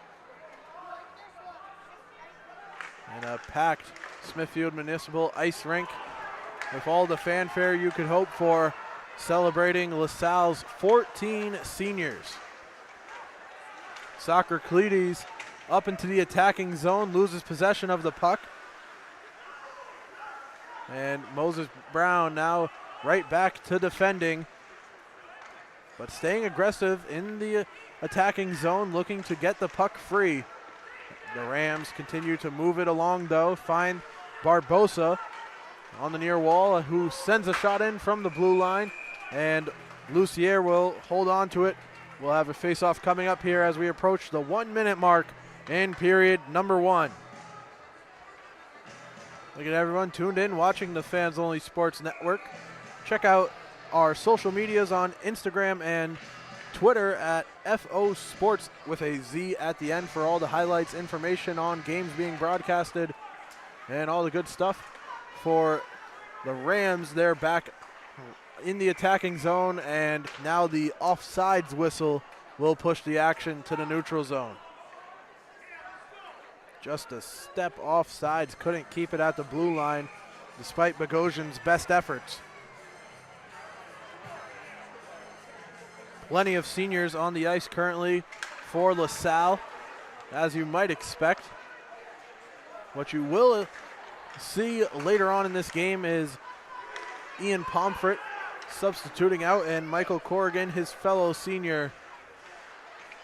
And a packed Smithfield Municipal Ice Rink with all the fanfare you could hope for, celebrating LaSalle's 14 seniors. Soccerclides up into the attacking zone, loses possession of the puck. And Moses Brown now right back to defending, but staying aggressive in the attacking zone, looking to get the puck free. The Rams continue to move it along, though. Find Barbosa on the near wall, who sends a shot in from the blue line, and Lucier will hold on to it. We'll have a face-off coming up here as we approach the 1 minute mark in period number 1. Look at everyone tuned in, watching the Fans Only Sports Network. Check out our social medias on Instagram and Twitter at FO Sports with a Z at the end for all the highlights, information on games being broadcasted, and all the good stuff. For the Rams, they're back in the attacking zone, and now the offsides whistle will push the action to the neutral zone. Just a step offsides, couldn't keep it at the blue line despite Bogosian's best efforts. Plenty of seniors on the ice currently for LaSalle, as you might expect. What you will see later on in this game is Ian Pomfret substituting out, and Michael Corrigan, his fellow senior,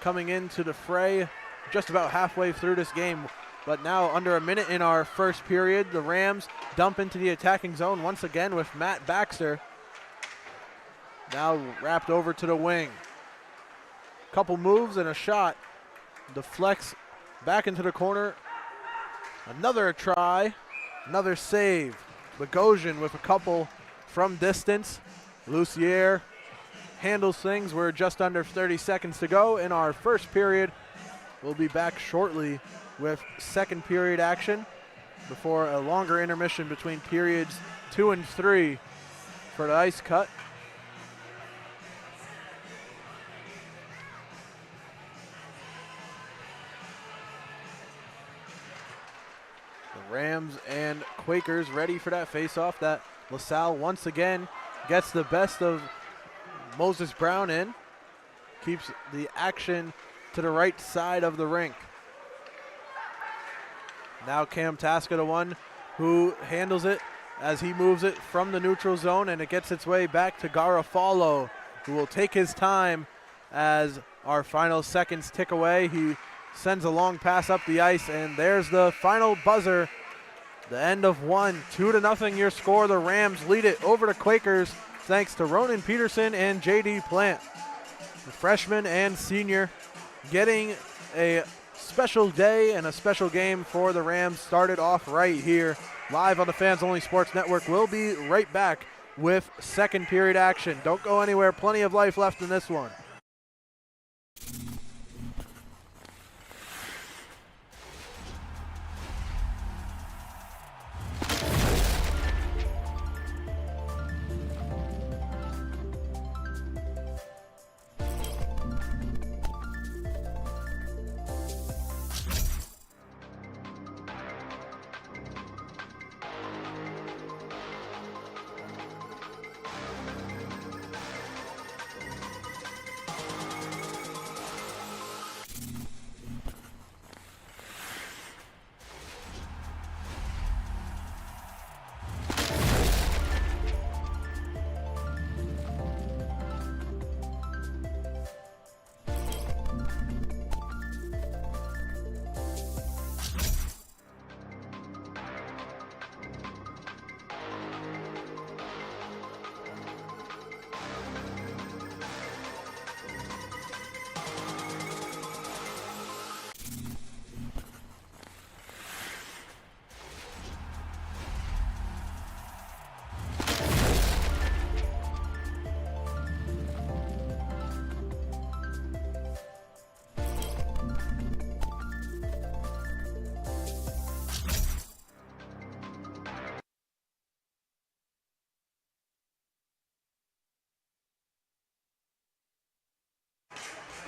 coming into the fray just about halfway through this game. But now under a minute in our first period, the Rams dump into the attacking zone once again with Matt Baxter. Now wrapped over to the wing. Couple moves and a shot. Deflects back into the corner. Another try, another save. Bogosian with a couple from distance. Lucier handles things. We're just under 30 seconds to go in our first period. We'll be back shortly with second period action before a longer intermission between periods 2 and 3 for the ice cut. The Rams and Quakers ready for that face-off that LaSalle once again gets the best of Moses Brown in. Keeps the action to the right side of the rink. Now Cam Tasca, the one who handles it as he moves it from the neutral zone, and it gets its way back to Garofalo, who will take his time as our final seconds tick away. He sends a long pass up the ice, and there's the final buzzer. The end of one. 2-0 your score. The Rams lead it over the Quakers thanks to Ronan Peterson and J.D. Plant. The freshman and senior getting a special day and a special game for the Rams. Started off right here live on the Fans Only Sports Network. We'll be right back with second period action. Don't go anywhere. Plenty of life left in this one.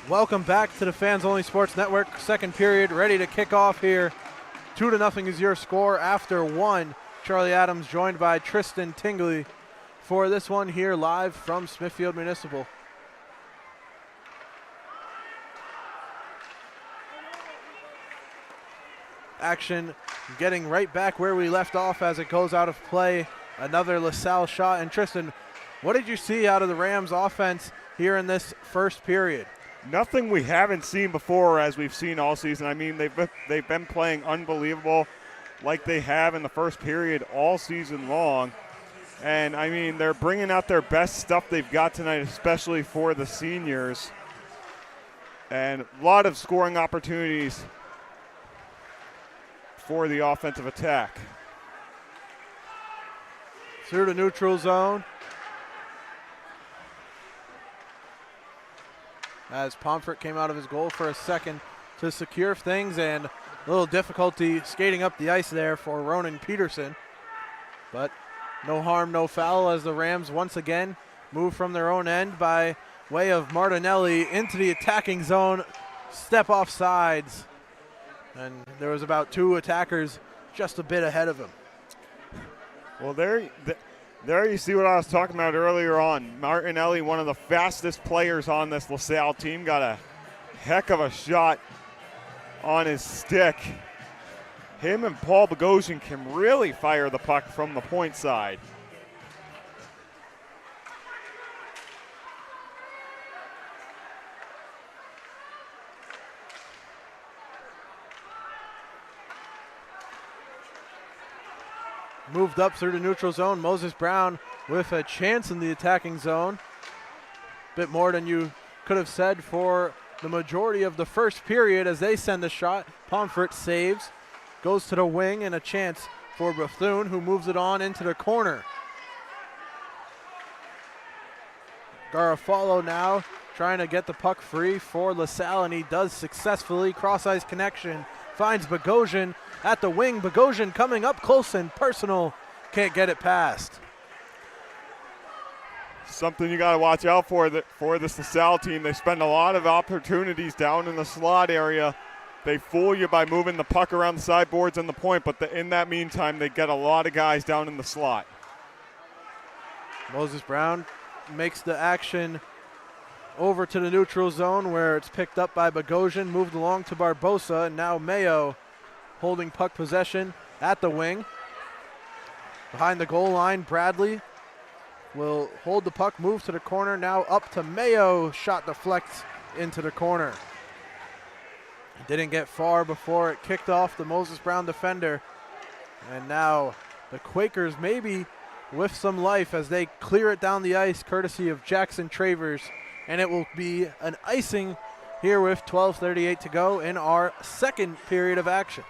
Welcome back to the Fans Only Sports Network. Second period ready to kick off here. 2-0 is your score after one. Charlie Adams joined by Tristan Tingley for this one here live from Smithfield Municipal. Action getting right back where we left off as it goes out of play. Another LaSalle shot. And Tristan, what did you see out of the Rams offense here in this first period? Nothing we haven't seen before, as we've seen all season. I mean, they've been playing unbelievable like they have in the first period all season long. And, I mean, they're bringing out their best stuff they've got tonight, especially for the seniors. And a lot of scoring opportunities for the offensive attack. Through the neutral zone. as Pomfret came out of his goal for a second to secure things, and a little difficulty skating up the ice there for Ronan Peterson. But no harm, no foul, as the Rams once again move from their own end by way of Martinelli into the attacking zone, step off sides, and there was about 2 attackers just a bit ahead of him. Well, there you see what I was talking about earlier on. Martinelli, one of the fastest players on this LaSalle team, got a heck of a shot on his stick. Him and Paul Bogosian can really fire the puck from the point side. Moved up through the neutral zone. Moses Brown with a chance in the attacking zone. Bit more than you could have said for the majority of the first period as they send the shot. Pomfret saves, goes to the wing, and a chance for Bethune, who moves it on into the corner. Garofalo now trying to get the puck free for LaSalle, and he does successfully. Cross-ice connection, finds Bogosian at the wing. Bogosian coming up close and personal, can't get it past. Something you got to watch out for this LaSalle team. They spend a lot of opportunities down in the slot area. They fool you by moving the puck around the sideboards and the point, but in that meantime, they get a lot of guys down in the slot. Moses Brown makes the action over to the neutral zone where it's picked up by Bogosian, moved along to Barbosa, and now Mayo holding puck possession at the wing. Behind the goal line, Bradley will hold the puck, move to the corner, now up to Mayo, shot deflects into the corner. Didn't get far before it kicked off the Moses Brown defender, and now the Quakers maybe with some life as they clear it down the ice courtesy of Jackson Travers, and it will be an icing here with 12:38 to go in our second period of action.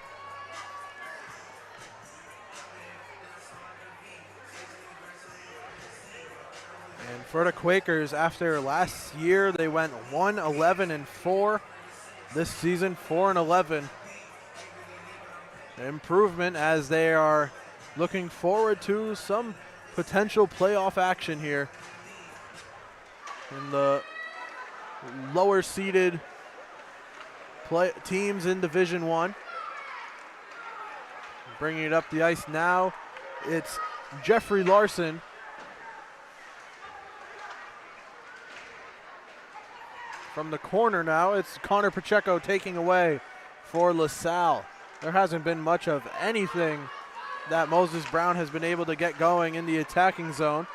And for the Quakers, after last year they went 1-11-4. This season 4-11. Improvement as they are looking forward to some potential playoff action here in the lower seeded teams in Division I. Bringing it up the ice now, it's Jeffrey Larson. From the corner now, it's Connor Pacheco taking away for LaSalle. There hasn't been much of anything that Moses Brown has been able to get going in the attacking zone.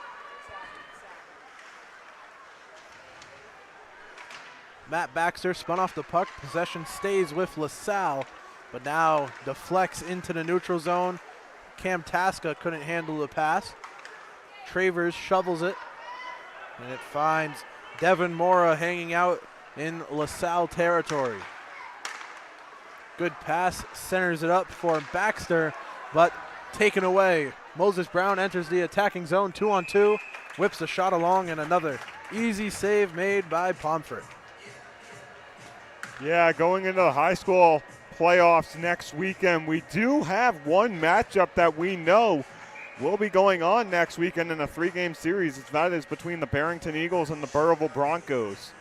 Matt Baxter spun off the puck. Possession stays with LaSalle, but now deflects into the neutral zone. Cam Tasca couldn't handle the pass. Travers shovels it, and it finds Devin Mora hanging out in LaSalle territory. Good pass, centers it up for Baxter, but taken away. Moses Brown enters the attacking zone 2-on-2, whips a shot along, and another easy save made by Pomfret. Yeah, going into the high school playoffs next weekend, we do have one matchup that we know will be going on next weekend in a 3-game series. That is between the Barrington Eagles and the Burrillville Broncos.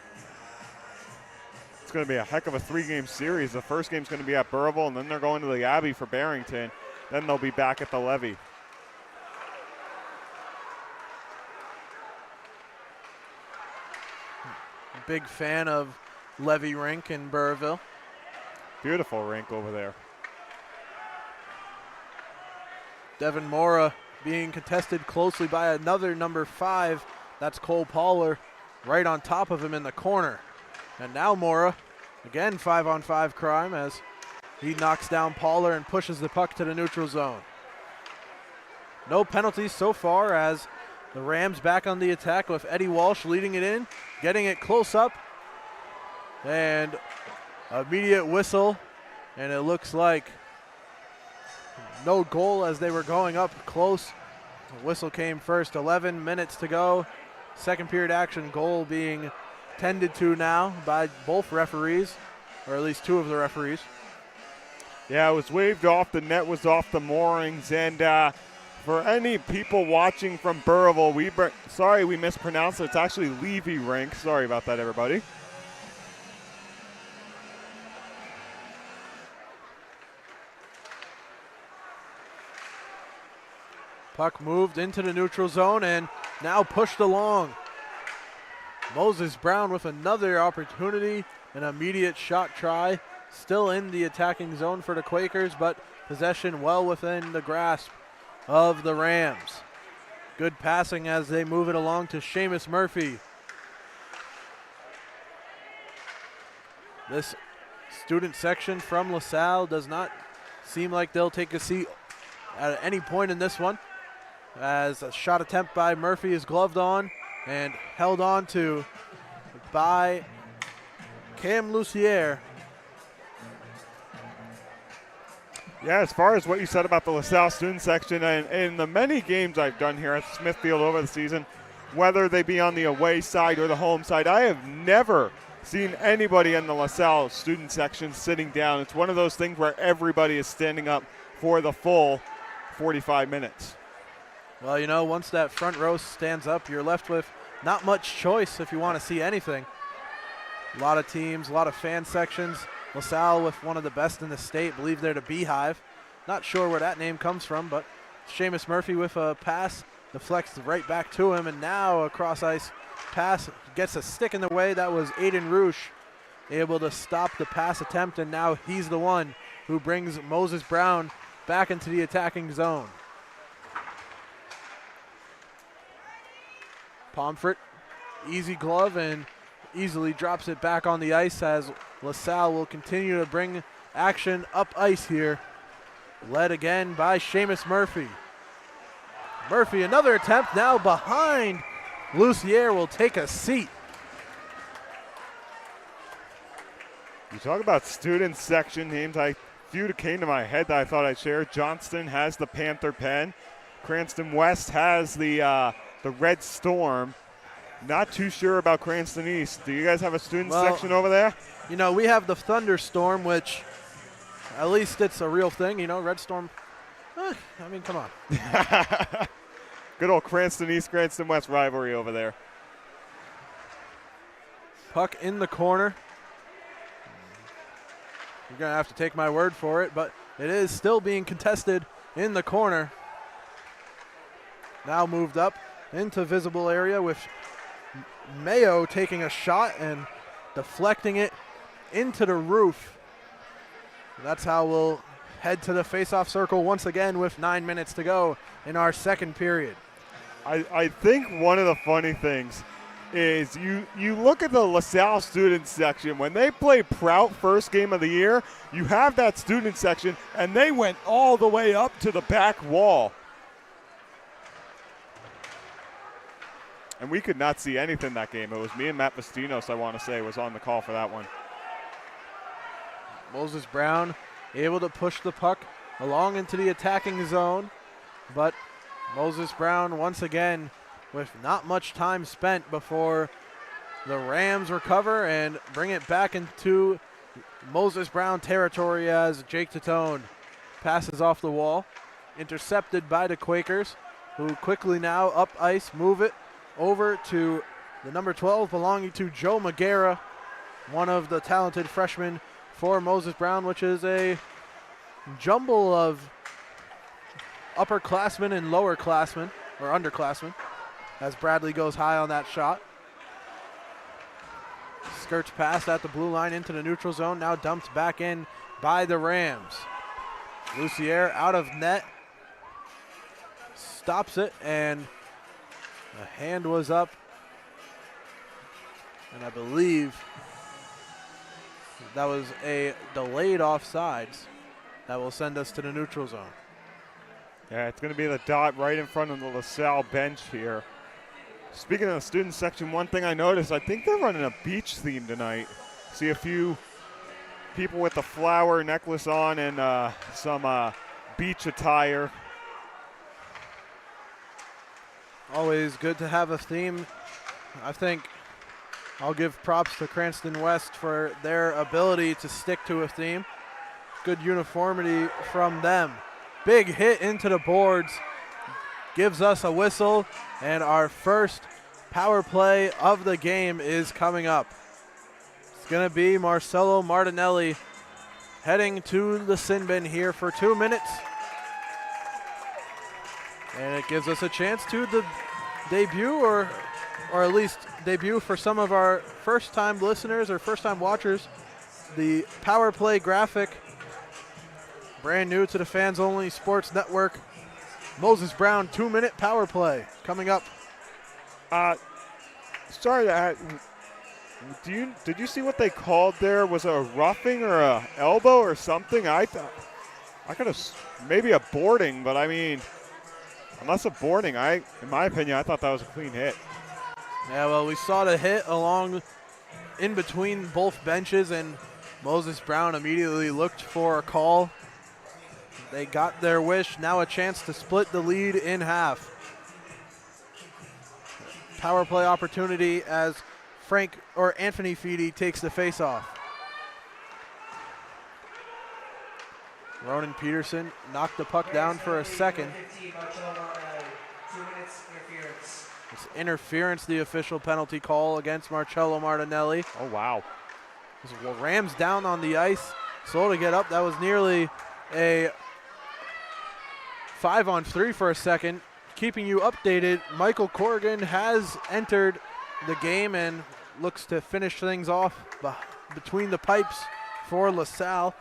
It's going to be a heck of a 3-game series. The first game's going to be at Burrillville, and then they're going to the Abbey for Barrington. Then they'll be back at the Levy. Big fan of Levy Rink in Burrillville. Beautiful rink over there. Devin Mora being contested closely by another number 5. That's Cole Poller right on top of him in the corner. And now Mora, again 5-on-5 crime as he knocks down Poller and pushes the puck to the neutral zone. No penalties so far as the Rams back on the attack with Eddie Walsh leading it in, getting it close up, and immediate whistle, and it looks like no goal as they were going up close. The whistle came first. 11 minutes to go. Second period action, goal being tended to now by both referees, or at least two of the referees. Yeah, it was waved off. The net was off the moorings. And for any people watching from Burrillville, sorry we mispronounced it. It's actually Levy Rink. Sorry about that, everybody. Puck moved into the neutral zone and now pushed along. Moses Brown with another opportunity, an immediate shot try. Still in the attacking zone for the Quakers, but possession well within the grasp of the Rams. Good passing as they move it along to Seamus Murphy. This student section from LaSalle does not seem like they'll take a seat at any point in this one, as a shot attempt by Murphy is gloved on and held on to by Cam Lucier. Yeah, as far as what you said about the LaSalle student section, and in the many games I've done here at Smithfield over the season, whether they be on the away side or the home side, I have never seen anybody in the LaSalle student section sitting down. It's one of those things where everybody is standing up for the full 45 minutes. Well, you know, once that front row stands up, you're left with not much choice if you want to see anything. A lot of teams, a lot of fan sections. LaSalle with one of the best in the state, believe they're the Beehive. Not sure where that name comes from, but Seamus Murphy with a pass deflects right back to him, and now a cross-ice pass gets a stick in the way. That was Aiden Roosh able to stop the pass attempt, and now he's the one who brings Moses Brown back into the attacking zone. Pomfret, easy glove, and easily drops it back on the ice as LaSalle will continue to bring action up ice here. Led again by Seamus Murphy. Murphy, another attempt, now behind. Lucier will take a seat. You talk about student section names. Few that came to my head that I thought I'd share. Johnston has the Panther Pen. Cranston West has the Red Storm. Not too sure about Cranston East. Do you guys have a student section over there? You know, we have the Thunderstorm, which at least it's a real thing. You know, Red Storm, I mean, come on. Good old Cranston East, Cranston West rivalry over there. Puck in the corner. You're going to have to take my word for it, but it is still being contested in the corner. Now moved up into visible area with Mayo taking a shot and deflecting it into the roof. That's how we'll head to the face-off circle once again with 9 minutes to go in our second period. I think one of the funny things is you look at the LaSalle student section. When they play Prout first game of the year, you have that student section, and they went all the way up to the back wall. And we could not see anything that game. It was me and Matt Vastinos, I want to say, was on the call for that one. Moses Brown able to push the puck along into the attacking zone, but Moses Brown once again with not much time spent before the Rams recover and bring it back into Moses Brown territory as Jake Tatone passes off the wall, intercepted by the Quakers, who quickly now up ice move it over to the number 12 belonging to Joe Magera, one of the talented freshmen for Moses Brown, which is a jumble of upperclassmen and lowerclassmen, or underclassmen, as Bradley goes high on that shot. Skirts past at the blue line into the neutral zone, now dumped back in by the Rams. Lucier out of net, stops it, and a hand was up, and I believe that was a delayed offsides that will send us to the neutral zone. Yeah, it's going to be the dot right in front of the LaSalle bench here. Speaking of the student section, one thing I noticed, I think they're running a beach theme tonight. See a few people with the flower necklace on and some beach attire. Always good to have a theme. I think I'll give props to Cranston West for their ability to stick to a theme. Good uniformity from them. Big hit into the boards, gives us a whistle, and our first power play of the game is coming up. It's going to be Marcelo Martinelli heading to the sin bin here for 2 minutes. And it gives us a chance to debut, or at least debut for some of our first-time listeners or first-time watchers, the power play graphic, brand new to the Fans Only Sports Network. Moses Brown 2-minute power play coming up. Sorry to add, did you see what they called there? Was it a roughing or a elbow or something? I could have maybe a boarding, but I mean, unless a boarding, in my opinion, I thought that was a clean hit. Yeah, well, we saw the hit along in between both benches, and Moses Brown immediately looked for a call. They got their wish. Now a chance to split the lead in half. Power play opportunity as Anthony Feedy takes the face-off. Ronan Peterson knocked the puck down for a second. It's interference, the official penalty call against Marcello Martinelli. Oh, wow. Rams down on the ice, slow to get up. That was nearly a 5-on-3 for a second. Keeping you updated, Michael Corrigan has entered the game and looks to finish things off between the pipes for LaSalle.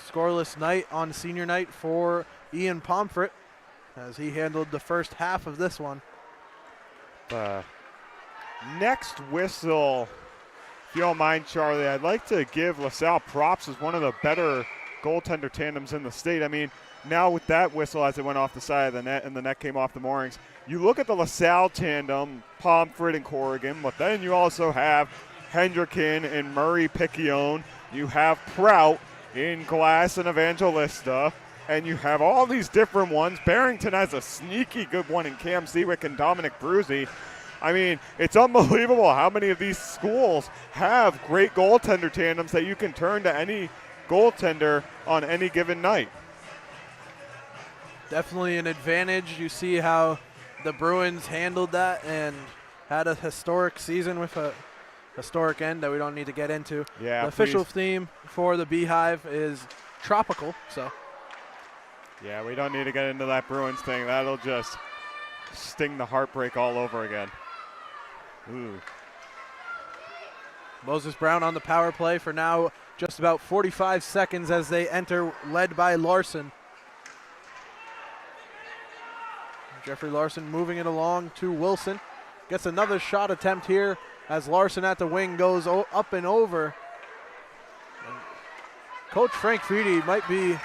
Scoreless night on senior night for Ian Pomfret as he handled the first half of this one. Next whistle, if you don't mind, Charlie, I'd like to give LaSalle props as one of the better goaltender tandems in the state. I mean, now with that whistle as it went off the side of the net and the net came off the moorings, you look at the LaSalle tandem, Pomfret and Corrigan, but then you also have Hendricken and Murray Piccione. You have Prout in Glass and Evangelista, and you have all these different ones. Barrington has a sneaky good one in Cam Seawick and Dominic Bruzy. I mean, it's unbelievable how many of these schools have great goaltender tandems that you can turn to any goaltender on any given night. Definitely an advantage. You see how the Bruins handled that and had a historic season with a historic end that we don't need to get into. Yeah, the official theme for the Beehive is tropical, so. Yeah, we don't need to get into that Bruins thing. That'll just sting the heartbreak all over again. Ooh. Moses Brown on the power play for now just about 45 seconds as they enter, led by Larson. Jeffrey Larson moving it along to Wilson. Gets another shot attempt here as Larson at the wing goes up and over. And Coach Frank Feedy might be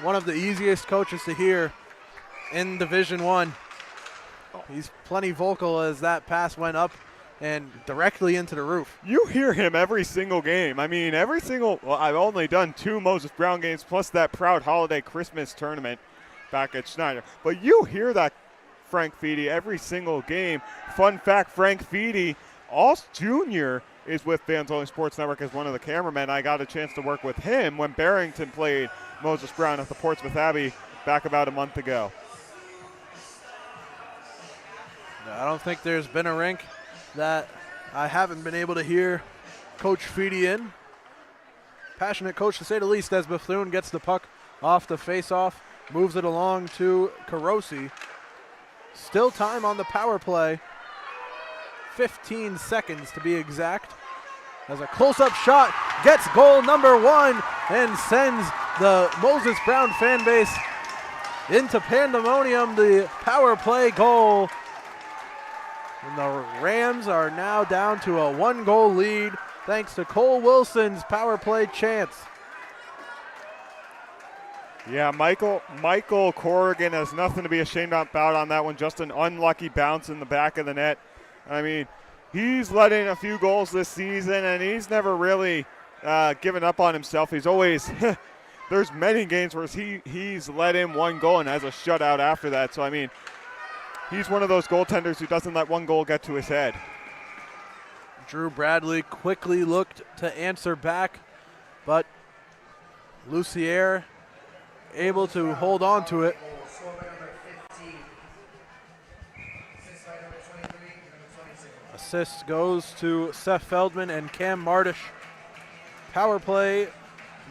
one of the easiest coaches to hear in Division I. He's plenty vocal as that pass went up and directly into the roof. You hear him every single game. I mean, well, I've only done 2 Moses Brown games plus that Proud Holiday Christmas tournament back at Schneider. But you hear that Frank Feedy every single game. Fun fact, Frank Feedy, Jr., is with Fans Only Sports Network as one of the cameramen. I got a chance to work with him when Barrington played Moses Brown at the Portsmouth Abbey back about a month ago. I don't think there's been a rink that I haven't been able to hear Coach Feedy in. Passionate coach to say the least as Bethune gets the puck off the face-off, moves it along to Carosi. Still time on the power play. 15 seconds to be exact. As a close-up shot gets goal number 1 and sends the Moses Brown fan base into pandemonium. The power play goal. And the Rams are now down to a 1-goal lead thanks to Cole Wilson's power play chance. Yeah, Michael Corrigan has nothing to be ashamed about on that one. Just an unlucky bounce in the back of the net. I mean, he's let in a few goals this season, and he's never really given up on himself. He's always there's many games where he's let in 1 goal and has a shutout after that. So, I mean, he's one of those goaltenders who doesn't let 1 goal get to his head. Drew Bradley quickly looked to answer back, but Lucier able to hold on to it. Scored by number 15. Assist by number 23 and number 22. Assist goes to Seth Feldman and Cam Martish. Power play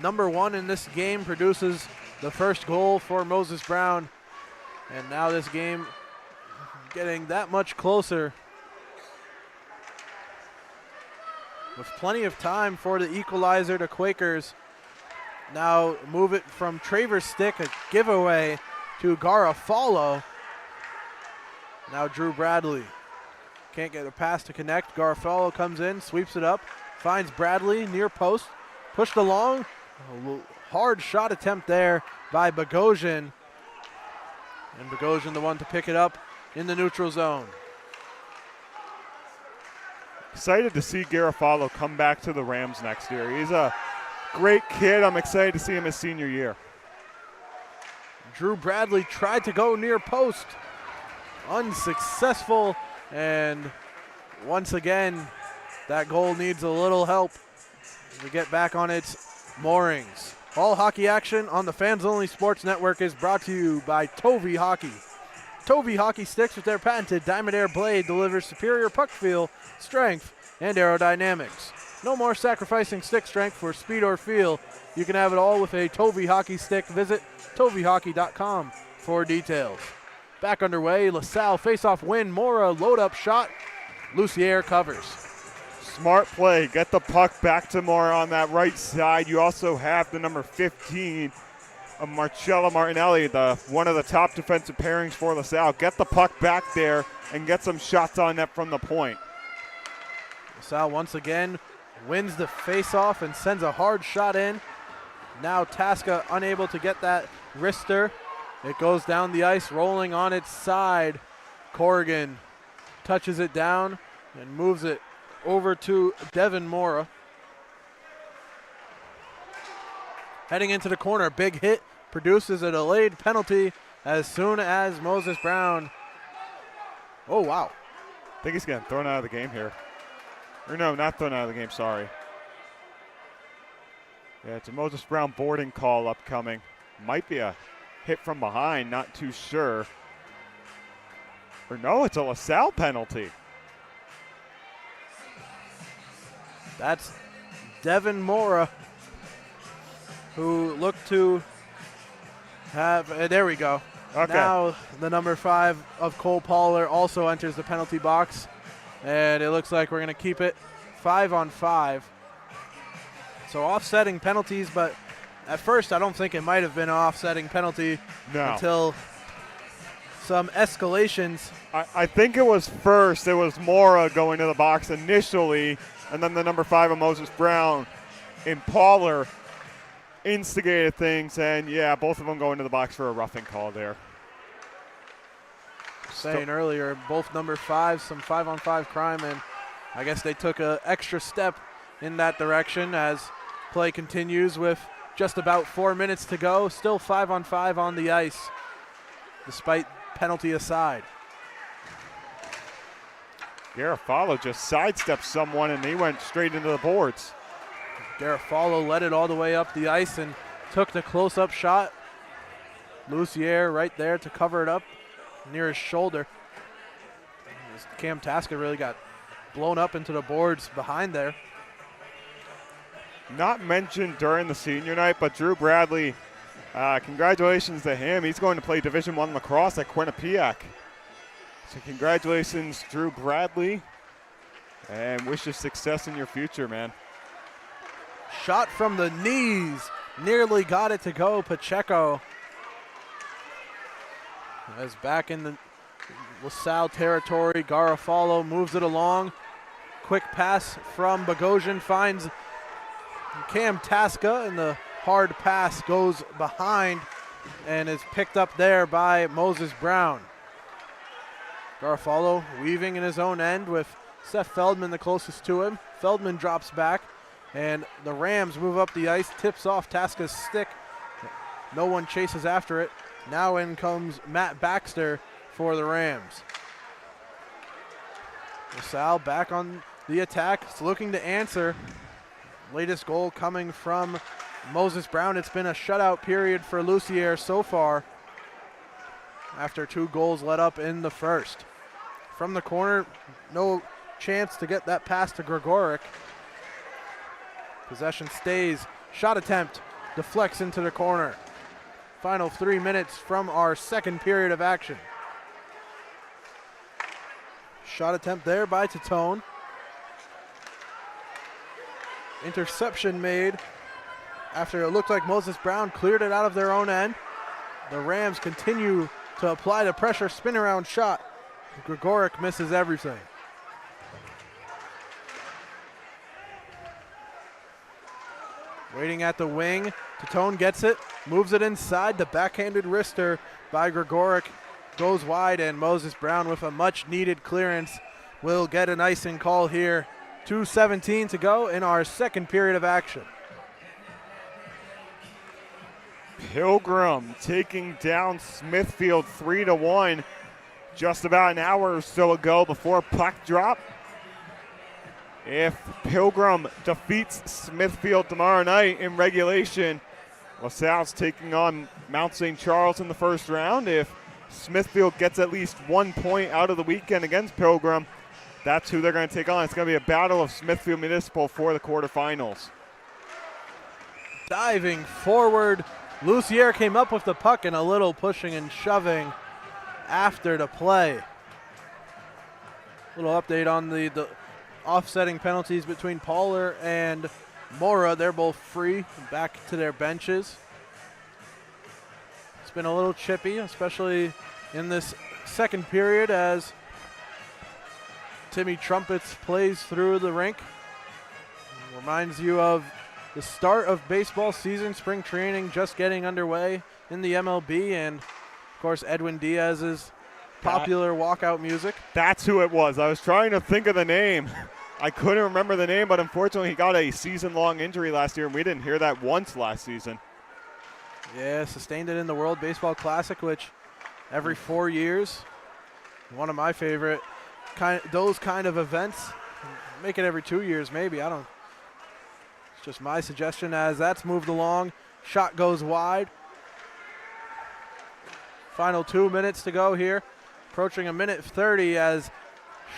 number 1 in this game produces the first goal for Moses Brown. And now this game getting that much closer, with plenty of time for the equalizer to Quakers. Now move it from Traver's stick, a giveaway, to Garofalo. Now Drew Bradley can't get a pass to connect. Garofalo comes in, sweeps it up, finds Bradley near post, pushed along. A hard shot attempt there by Bogosian. And Bogosian the one to pick it up in the neutral zone. Excited to see Garofalo come back to the Rams next year. He's a great kid. I'm excited to see him his senior year. Drew Bradley tried to go near post. Unsuccessful. And once again, that goal needs a little help to get back on its moorings. All hockey action on the Fans Only Sports Network is brought to you by Tovey Hockey. Tovey Hockey sticks with their patented Diamond Air blade delivers superior puck feel, strength, and aerodynamics. No more sacrificing stick strength for speed or feel. You can have it all with a Tovey Hockey stick. Visit toveyhockey.com for details. Back underway, LaSalle face-off win. Mora load-up shot. Lucier covers. Smart play. Get the puck back to Mora on that right side. You also have the number 15 of Marcella Martinelli, one of the top defensive pairings for LaSalle. Get the puck back there and get some shots on net from the point. LaSalle once again wins the face-off and sends a hard shot in. Now Tasca unable to get that wrister. It goes down the ice, rolling on its side. Corrigan touches it down and moves it over to Devin Mora. Heading into the corner, big hit produces a delayed penalty as soon as Moses Brown. Oh, wow. I think he's getting thrown out of the game here. Or no, not thrown out of the game, sorry. Yeah, it's a Moses Brown boarding call upcoming. Might be a hit from behind, not too sure. Or no, it's a LaSalle penalty. That's Devin Mora, who looked to have, there we go. Okay. Now the number 5 of Cole Poller also enters the penalty box. And it looks like we're going to keep it 5-on-5. So offsetting penalties, but at first I don't think it might have been an offsetting penalty until some escalations. I think it was first. It was Mora going to the box initially, and then the number 5 of Moses Brown and Poller instigated things, and yeah, both of them going to the box for a roughing call there. Saying earlier, both number 5s, some 5-on-5 crime, and I guess they took an extra step in that direction as play continues with just about 4 minutes to go. Still 5-on-5 on the ice, despite penalty aside. Garofalo just sidestepped someone, and he went straight into the boards. Garofalo led it all the way up the ice and took the close-up shot. Lucier right there to cover it up near his shoulder. Cam Tasca really got blown up into the boards behind there. Not mentioned during the senior night, but Drew Bradley, congratulations to him. He's going to play Division I lacrosse at Quinnipiac. So congratulations, Drew Bradley, and wish you success in your future, man. Shot from the knees, nearly got it to go. Pacheco is back in the LaSalle territory. Garofalo moves it along. Quick pass from Bogosian, finds Cam Tasca, and the hard pass goes behind and is picked up there by Moses Brown. Garofalo weaving in his own end with Seth Feldman the closest to him. Feldman drops back, and the Rams move up the ice, tips off Tasca's stick. No one chases after it. Now in comes Matt Baxter for the Rams. LaSalle back on the attack is looking to answer. Latest goal coming from Moses Brown. It's been a shutout period for Lucier so far after 2 goals let up in the first. From the corner, no chance to get that pass to Gregoric. Possession stays. Shot attempt deflects into the corner. Final 3 minutes from our second period of action. Shot attempt there by Tatone. Interception made after it looked like Moses Brown cleared it out of their own end. The Rams continue to apply the pressure, spin around shot. Gregoric misses everything. Waiting at the wing, Tatone gets it, moves it inside. The backhanded wrister by Gregoric goes wide, and Moses Brown with a much needed clearance will get an icing call here. 2:17 to go in our second period of action. Pilgrim taking down Smithfield 3-1 just about an hour or so ago before puck drop. If Pilgrim defeats Smithfield tomorrow night in regulation, LaSalle's taking on Mount St. Charles in the first round. If Smithfield gets at least 1 point out of the weekend against Pilgrim, that's who they're going to take on. It's going to be a battle of Smithfield Municipal for the quarterfinals. Diving forward, Lucier came up with the puck and a little pushing and shoving after the play. Little update on the offsetting penalties between Pauler and Mora. They're both free, back to their benches. It's been a little chippy, especially in this second period as Timmy Trumpets plays through the rink. Reminds you of the start of baseball season, spring training just getting underway in the MLB, and of course Edwin Diaz's popular walkout music. That's who it was. I was trying to think of the name. I couldn't remember the name, but unfortunately he got a season-long injury last year, and we didn't hear that once last season. Yeah, sustained it in the World Baseball Classic, which every 4 years, one of my favorite those kind of events. Make it every 2 years maybe, I don't. It's just my suggestion as that's moved along. Shot goes wide. Final 2 minutes to go here. Approaching a minute 30 as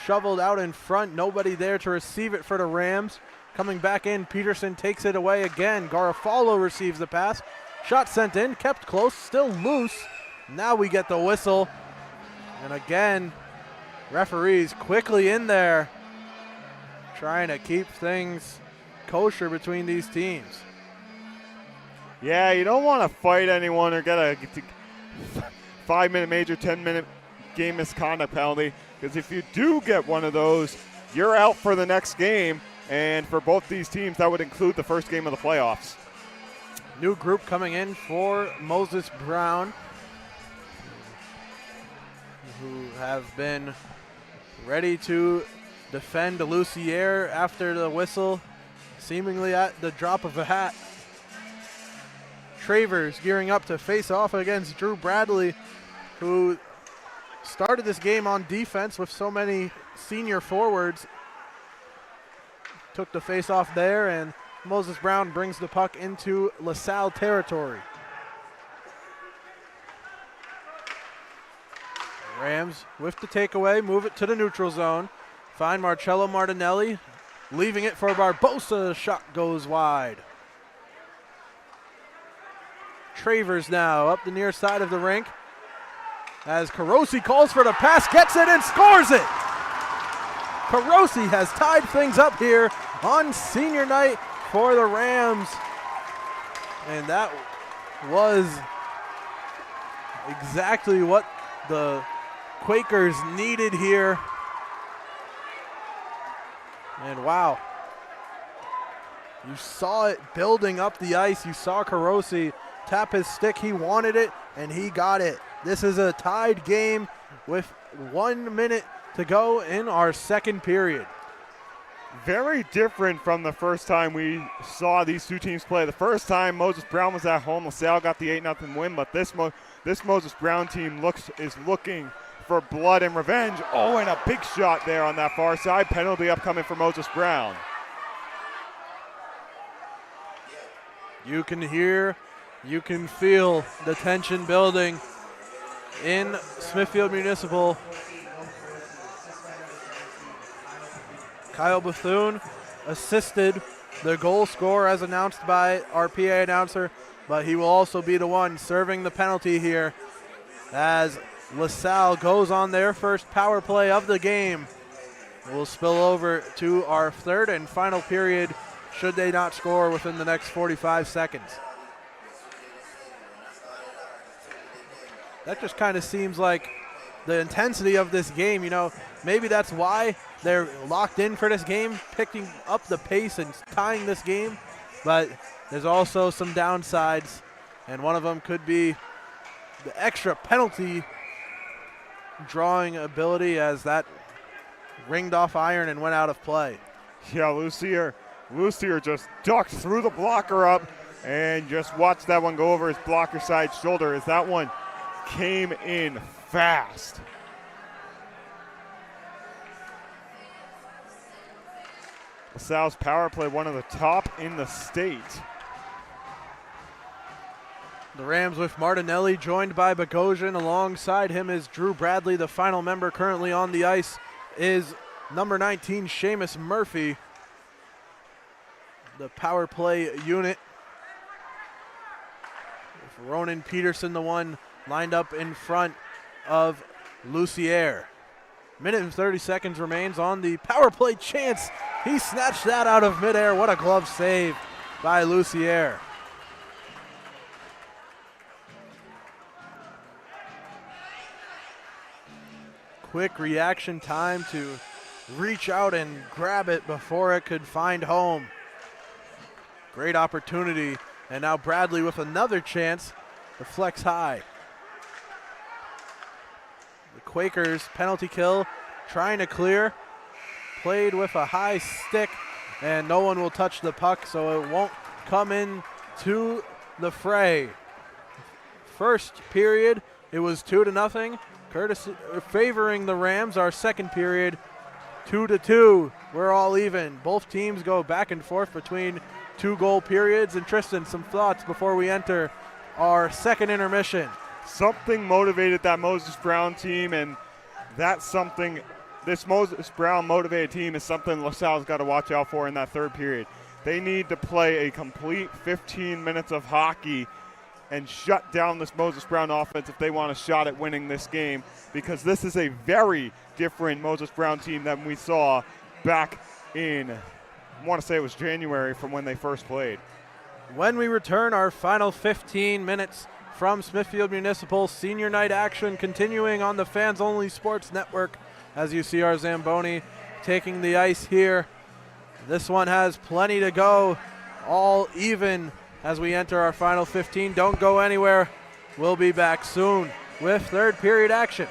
shoveled out in front. Nobody there to receive it for the Rams. Coming back in, Peterson takes it away again. Garofalo receives the pass. Shot sent in, kept close, still loose. Now we get the whistle. And again, referees quickly in there trying to keep things kosher between these teams. Yeah, you don't want to fight anyone or get a 5-minute major, 10-minute game misconduct penalty, because if you do get one of those, you're out for the next game, and for both these teams, that would include the first game of the playoffs. New group coming in for Moses Brown, who have been ready to defend Lucier after the whistle, seemingly at the drop of a hat. Travers gearing up to face off against Drew Bradley, who started this game on defense with so many senior forwards. Took the face off there, and Moses Brown brings the puck into LaSalle territory. Rams with the takeaway, move it to the neutral zone. Find Marcello Martinelli, leaving it for Barbosa. Shot goes wide. Travers now up the near side of the rink as Carosi calls for the pass, gets it and scores it. Carosi has tied things up here on senior night for the Rams. And that was exactly what the Quakers needed here. And wow, you saw it building up the ice. You saw Carosi tap his stick. He wanted it, and he got it. This is a tied game with 1 minute to go in our second period. Very different from the first time we saw these two teams play. The first time Moses Brown was at home, LaSalle got the 8-0 win, but this Moses Brown team is looking for blood and revenge. Oh, and a big shot there on that far side. Penalty upcoming for Moses Brown. You can hear, you can feel the tension building in Smithfield Municipal. Kyle Bethune assisted the goal scorer as announced by our PA announcer, but he will also be the one serving the penalty here as LaSalle goes on their first power play of the game. We'll spill over to our third and final period should they not score within the next 45 seconds. That just kind of seems like the intensity of this game. You know, maybe that's why they're locked in for this game, picking up the pace and tying this game. But there's also some downsides, and one of them could be the extra penalty drawing ability as that ringed off iron and went out of play. Yeah, Lucier just ducked through the blocker up and just watched that one go over his blocker side shoulder as that one came in fast. LaSalle's power play, one of the top in the state. The Rams with Martinelli joined by Bogosian. Alongside him is Drew Bradley. The final member currently on the ice is number 19, Seamus Murphy. The power play unit. With Ronan Peterson, the one lined up in front of Lucier. Minute and 30 seconds remains on the power play chance. He snatched that out of midair. What a glove save by Lucier. Quick reaction time to reach out and grab it before it could find home. Great opportunity, and now Bradley with another chance to flex high. The Quakers penalty kill, trying to clear. Played with a high stick, and no one will touch the puck, so it won't come in to the fray. First period, it was 2-0. Favoring the Rams. Our second period, 2-2. We're all even. Both teams go back and forth between 2-goal periods. And Tristan, some thoughts before we enter our second intermission. Something motivated that Moses Brown team, and that's something, this Moses Brown motivated team is something LaSalle's got to watch out for in that third period. They need to play a complete 15 minutes of hockey and shut down this Moses Brown offense if they want a shot at winning this game, because this is a very different Moses Brown team than we saw back in, I want to say it was January, from when they first played. When we return, our final 15 minutes from Smithfield Municipal Senior Night action continuing on the Fans Only Sports Network as you see our Zamboni taking the ice here. This one has plenty to go, all even as we enter our final 15. Don't go anywhere. We'll be back soon with third period action.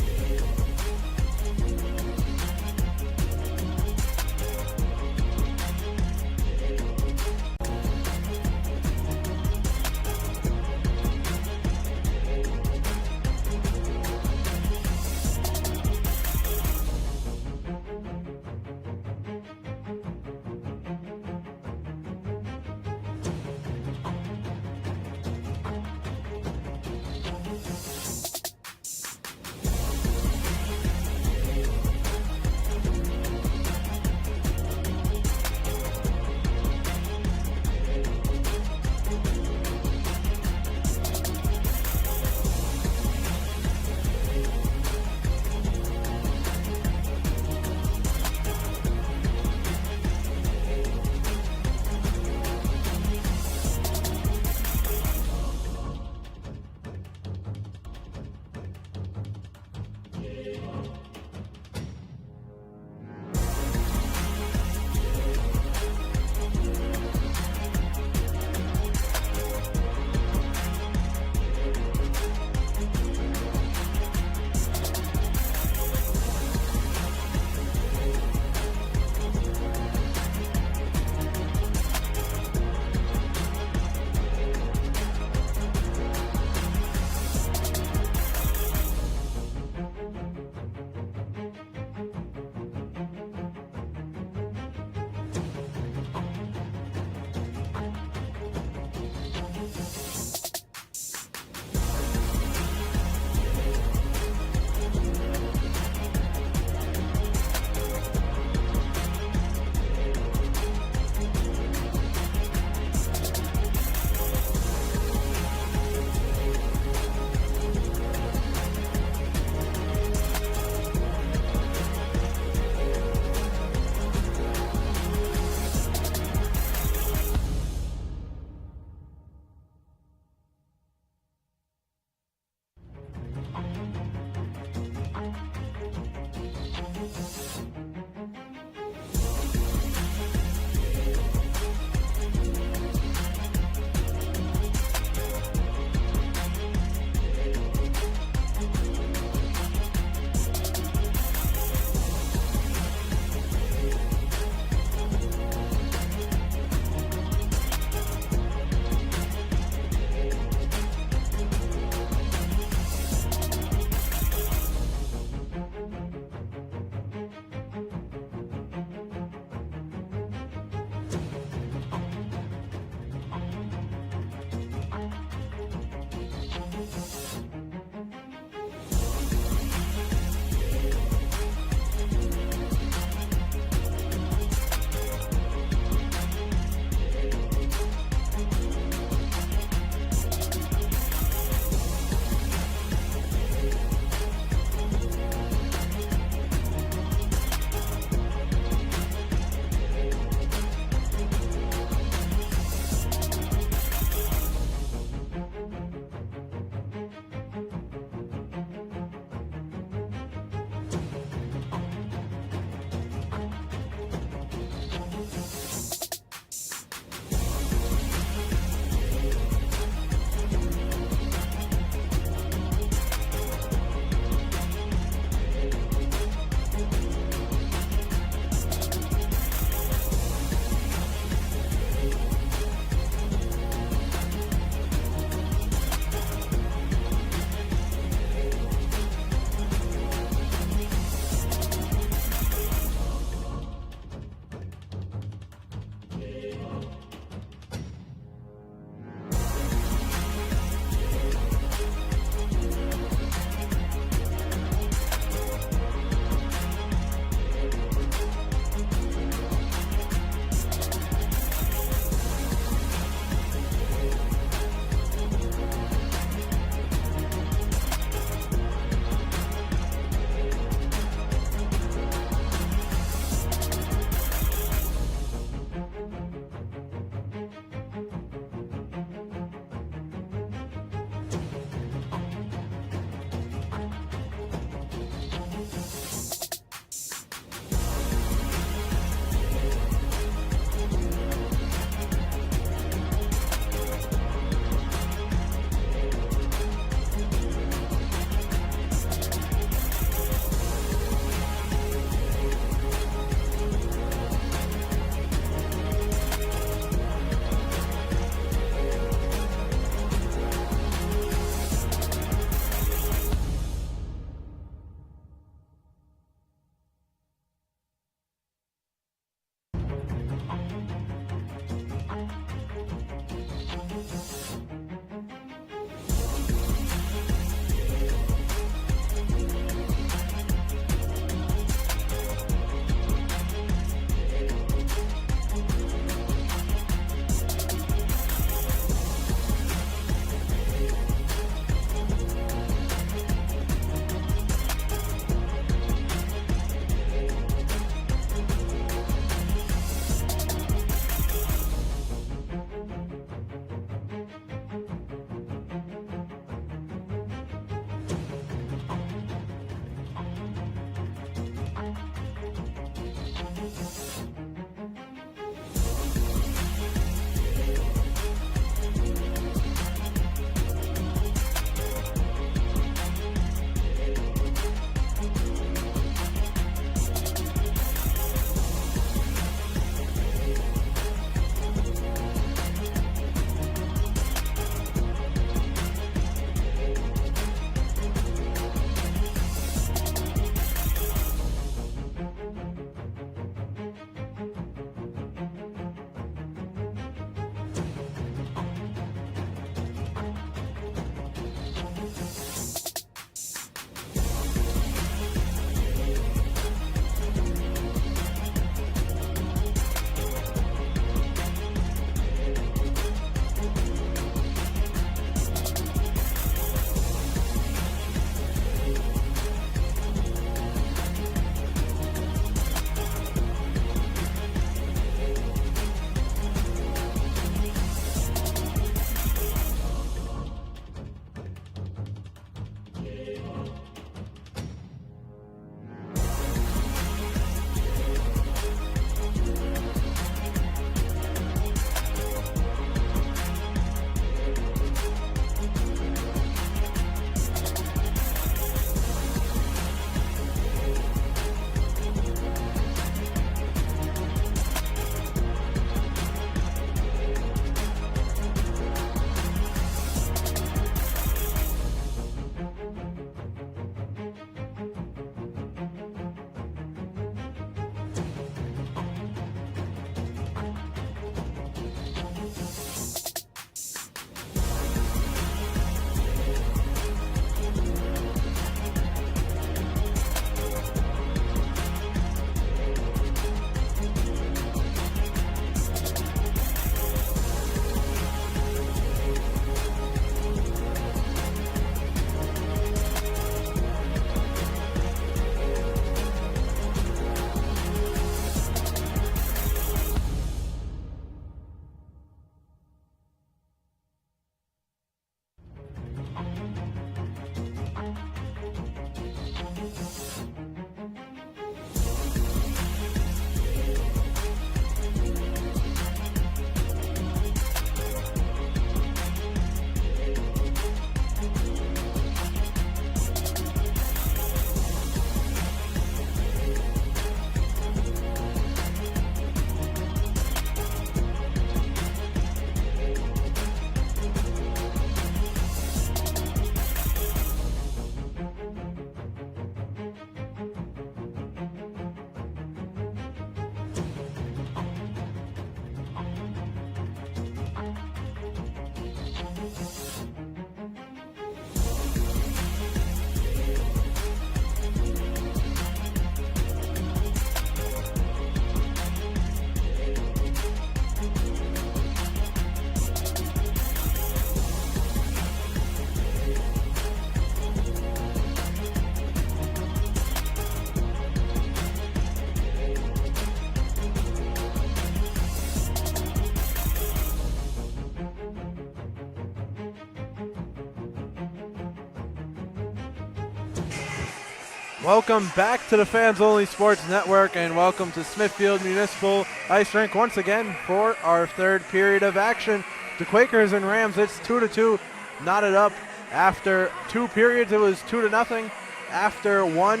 Welcome back to the Fans Only Sports Network, and welcome to Smithfield Municipal Ice Rink once again for our third period of action. The Quakers and Rams, it's 2-2, knotted up. After 2 periods, it was 2-0. After one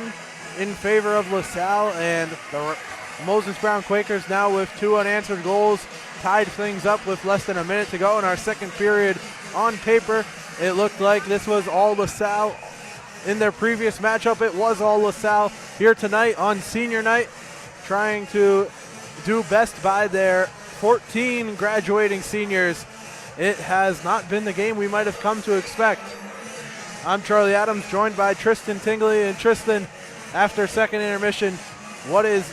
in favor of LaSalle, and the Moses Brown Quakers now with 2 unanswered goals tied things up with less than a minute to go in our second period. On paper, it looked like this was all LaSalle. In their previous matchup, it was all LaSalle. Here tonight on senior night, trying to do best by their 14 graduating seniors. It has not been the game we might have come to expect. I'm Charlie Adams, joined by Tristan Tingley. And Tristan, after second intermission, what is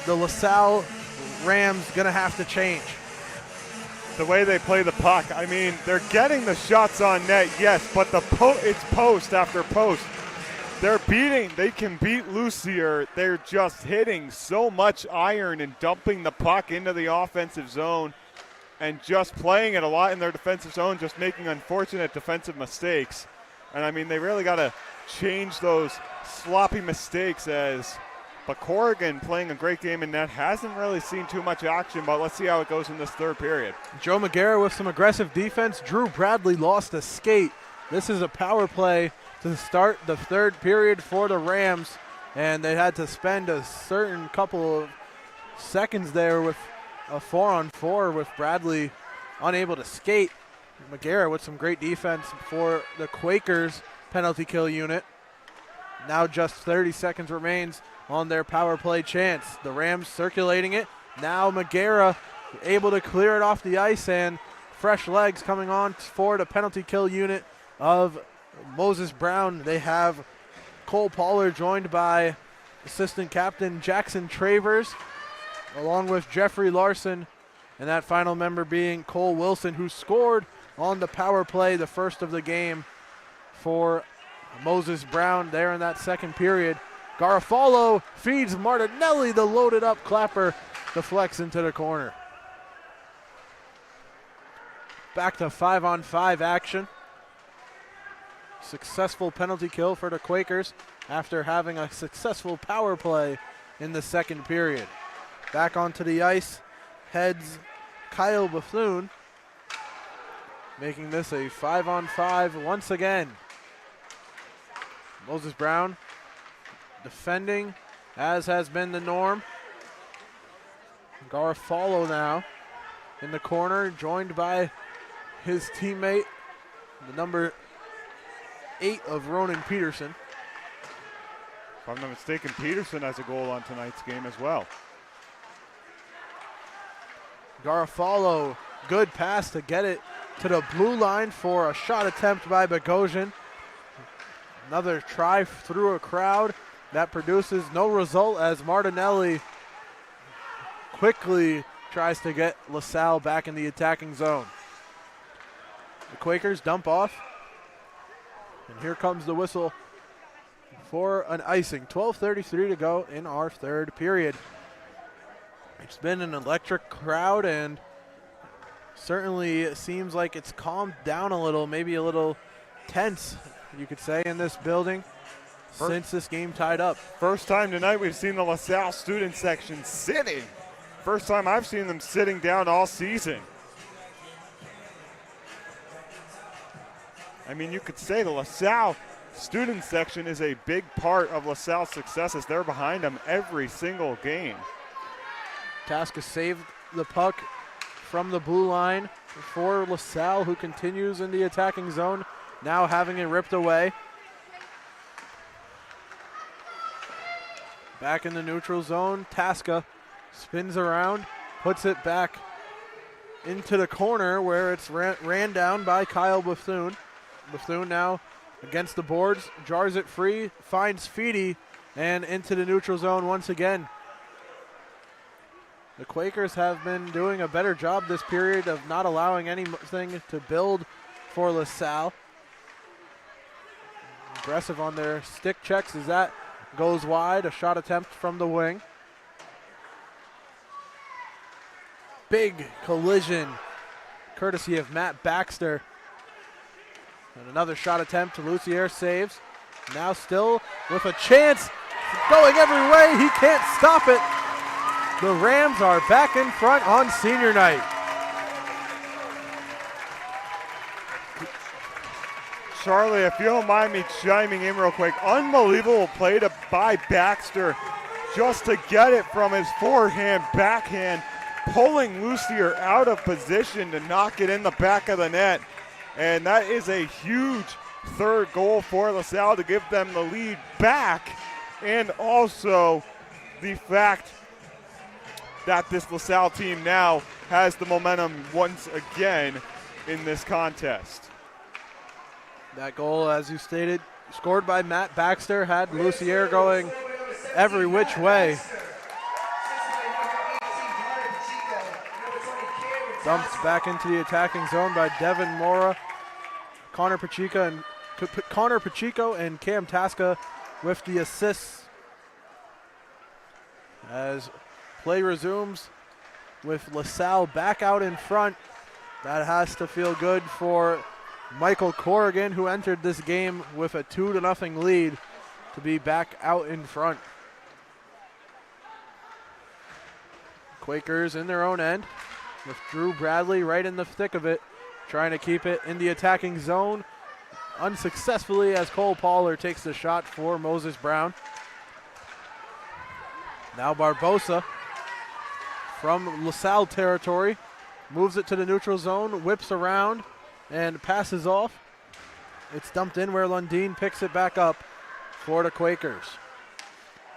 the LaSalle Rams going to have to change? The way they play the puck. I mean, they're getting the shots on net, yes, but it's post after post. They can beat Lucier. They're just hitting so much iron and dumping the puck into the offensive zone and just playing it a lot in their defensive zone, just making unfortunate defensive mistakes. And I mean, they really got to change those sloppy mistakes but Corrigan playing a great game in net, hasn't really seen too much action, but let's see how it goes in this third period. Joe McGarrett with some aggressive defense. Drew Bradley lost a skate. This is a power play to start the third period for the Rams, and they had to spend a certain couple of seconds there with a 4-on-4 with Bradley unable to skate. McGarrett with some great defense for the Quakers penalty kill unit. Now just 30 seconds remains on their power play chance. The Rams circulating it. Now McGarrett able to clear it off the ice, and fresh legs coming on for the penalty kill unit of Moses Brown. They have Cole Pollard joined by assistant captain Jackson Travers, along with Jeffrey Larson, and that final member being Cole Wilson, who scored on the power play, the first of the game for Moses Brown there in that second period. Garofalo feeds Martinelli, the loaded up clapper deflects into the corner. Back to 5-on-5 action. Successful penalty kill for the Quakers after having a successful power play in the second period. Back onto the ice heads Kyle Bethune, making this a 5-on-5 once again. Moses Brown defending, as has been the norm. Garofalo now in the corner, joined by his teammate, the number 8 of Ronan Peterson. If I'm not mistaken, Peterson has a goal on tonight's game as well. Garofalo, good pass to get it to the blue line for a shot attempt by Bogosian. Another try through a crowd that produces no result, as Martinelli quickly tries to get LaSalle back in the attacking zone. The Quakers dump off, and here comes the whistle for an icing. 12:33 to go in our third period. It's been an electric crowd, and certainly it seems like it's calmed down a little, maybe a little tense, you could say, in this building since this game tied up. First time tonight we've seen the LaSalle student section sitting. First time I've seen them sitting down all season. I mean, you could say the LaSalle student section is a big part of LaSalle's success, as they're behind them every single game. Tasca saved the puck from the blue line for LaSalle, who continues in the attacking zone, now having it ripped away. Back in the neutral zone, Tasca spins around, puts it back into the corner where it's ran down by Kyle Bethune. Bethune now against the boards, jars it free, finds Feedy, and into the neutral zone once again. The Quakers have been doing a better job this period of not allowing anything to build for LaSalle. Aggressive on their stick checks as that goes wide. A shot attempt from the wing. Big collision courtesy of Matt Baxter. And another shot attempt to Lucier saves. Now still with a chance. going every way. He can't stop it. The Rams are back in front on senior night. Charlie, if you don't mind me chiming in real quick, unbelievable play by Baxter just to get it from his forehand, backhand, pulling Lucier out of position to knock it in the back of the net. And that is a huge third goal for LaSalle to give them the lead back. And also the fact that this LaSalle team now has the momentum once again in this contest. That goal, as you stated, scored by Matt Baxter, had Lucier going every which way. Dumps back into the attacking zone by Devin Mora. Connor Pacheco and Cam Tasca with the assists. As play resumes with LaSalle back out in front. That has to feel good for Michael Corrigan, who entered this game with a 2-0 lead, to be back out in front. Quakers in their own end with Drew Bradley right in the thick of it, trying to keep it in the attacking zone unsuccessfully as Cole Pollard takes the shot for Moses Brown. Now Barbosa from LaSalle territory moves it to the neutral zone, whips around, and passes off. It's dumped in where Lundeen picks it back up for the Quakers.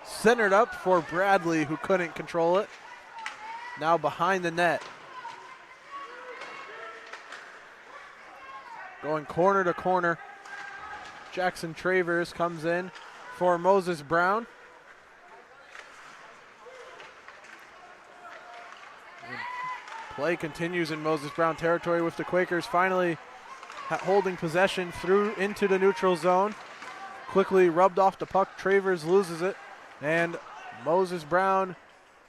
Centered up for Bradley, who couldn't control it. Now behind the net. Going corner to corner. Jackson Travers comes in for Moses Brown. Play continues in Moses Brown territory with the Quakers finally holding possession through into the neutral zone. Quickly rubbed off the puck. Travers loses it. And Moses Brown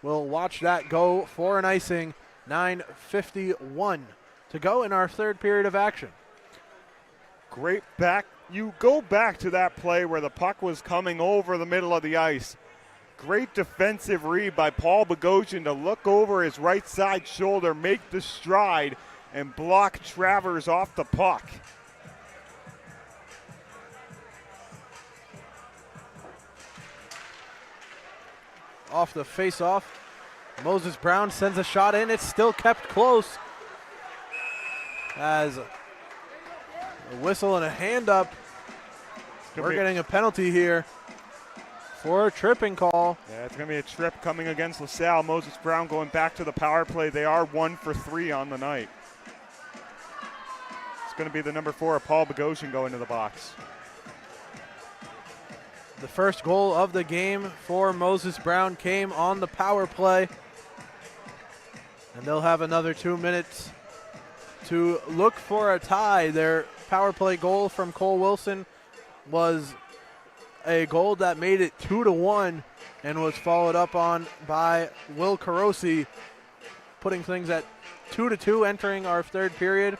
will watch that go for an icing. 9:51 to go in our third period of action. Great back. You go back to that play where the puck was coming over the middle of the ice. Great defensive read by Paul Bogosian to look over his right side shoulder, make the stride, and block Travers off the puck. Off the face-off, Moses Brown sends a shot in. It's still kept close as a whistle and a hand up. We're getting a penalty here for a tripping call. Yeah, it's going to be a trip coming against LaSalle. Moses Brown going back to the power play. They are 1 for 3 on the night. It's going to be the number 4, Paul Bogosian, going to the box. The first goal of the game for Moses Brown came on the power play. And they'll have another 2 minutes to look for a tie. Their power play goal from Cole Wilson was a goal that made it 2-1 and was followed up on by Will Carosi, putting things at 2-2 entering our third period.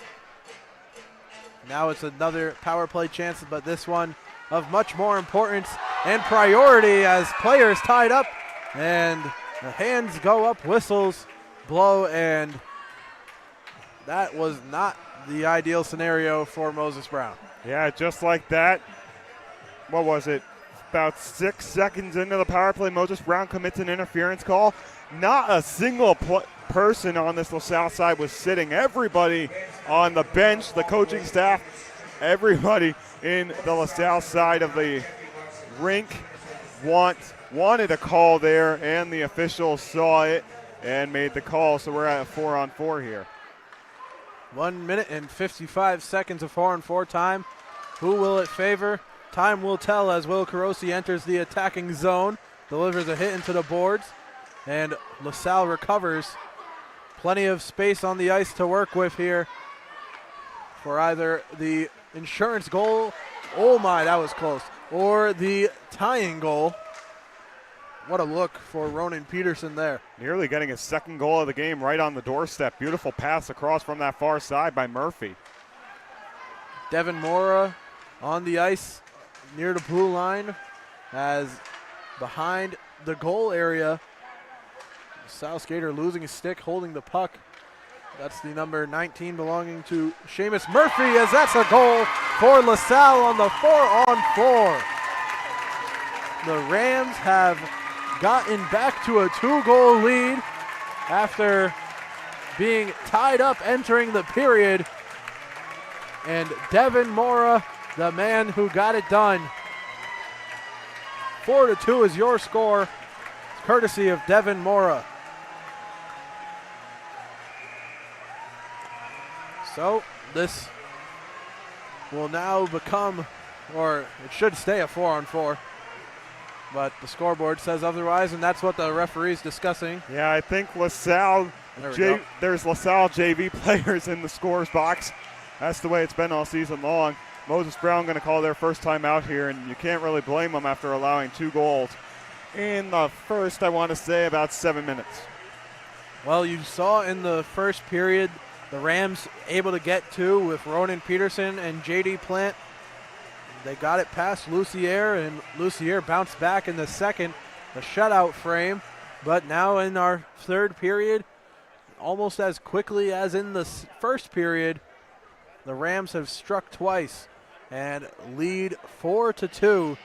Now it's another power play chance, but this one of much more importance and priority as players tied up and the hands go up, whistles blow, and that was not the ideal scenario for Moses Brown. Yeah, just like that. What was it? About 6 seconds into the power play, Moses Brown commits an interference call. Not a single person on this LaSalle side was sitting. Everybody on the bench, the coaching staff, everybody in the LaSalle side of the rink wanted a call there, and the officials saw it and made the call. So we're at a 4-on-4 here. 1 minute and 55 seconds of 4-on-4 time. Who will it favor? Time will tell as Will Carosi enters the attacking zone, delivers a hit into the boards, and LaSalle recovers. Plenty of space on the ice to work with here for either the insurance goal, oh my, that was close, or the tying goal. What a look for Ronan Peterson there. Nearly getting his second goal of the game right on the doorstep. Beautiful pass across from that far side by Murphy. Devin Mora on the ice near the blue line as behind the goal area. South skater losing his stick, holding the puck. That's the number 19 belonging to Seamus Murphy, as that's a goal for LaSalle on the 4-on-4. The Rams have gotten back to a 2-goal lead after being tied up entering the period. And Devin Mora, the man who got it done. 4-2 is your score, courtesy of Devin Mora. So this will now become, or it should stay, a 4-on-4. But the scoreboard says otherwise, and that's what the referee's discussing. Yeah, I think LaSalle, there's LaSalle JV players in the scorer's box. That's the way it's been all season long. Moses Brown going to call their first time out here, and you can't really blame them after allowing 2 goals in the first, I want to say, about 7 minutes. Well, you saw in the first period the Rams able to get 2 with Ronan Peterson and J.D. Plant. They got it past Lucier, and Lucier bounced back in the second, the shutout frame. But now in our third period, almost as quickly as in the first period, the Rams have struck twice and lead 4-2.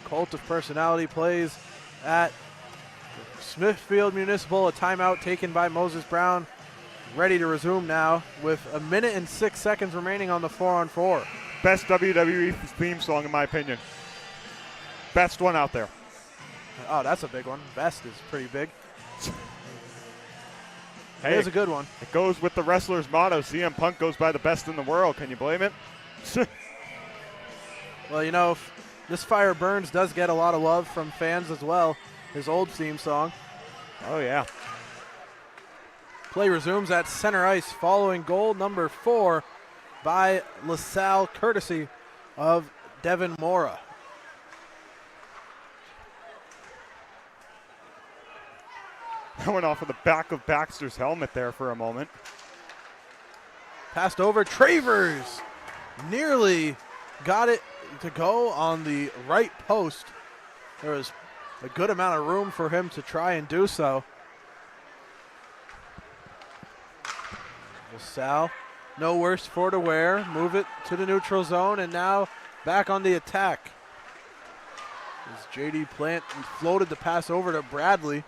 Cult of Personality plays at Smithfield Municipal. A timeout taken by Moses Brown. Ready to resume now with 1 minute and 6 seconds remaining on the 4-on-4. Best WWE theme song in my opinion. Best one out there. Oh, that's a big one. Best is pretty big. Hey, it is a good one. It goes with the wrestler's motto, CM Punk goes by the best in the world. Can you blame it? Well, you know, This Fire Burns does get a lot of love from fans as well. His old theme song. Oh, yeah. Play resumes at center ice following goal number 4 by LaSalle, courtesy of Devin Mora. That went off of the back of Baxter's helmet there for a moment. Passed over. Travers nearly got it to go on the right post. There was a good amount of room for him to try and do so. LaSalle, no worse for to wear. Move it to the neutral zone, and now back on the attack. As J.D. Plant floated the pass over to Bradley.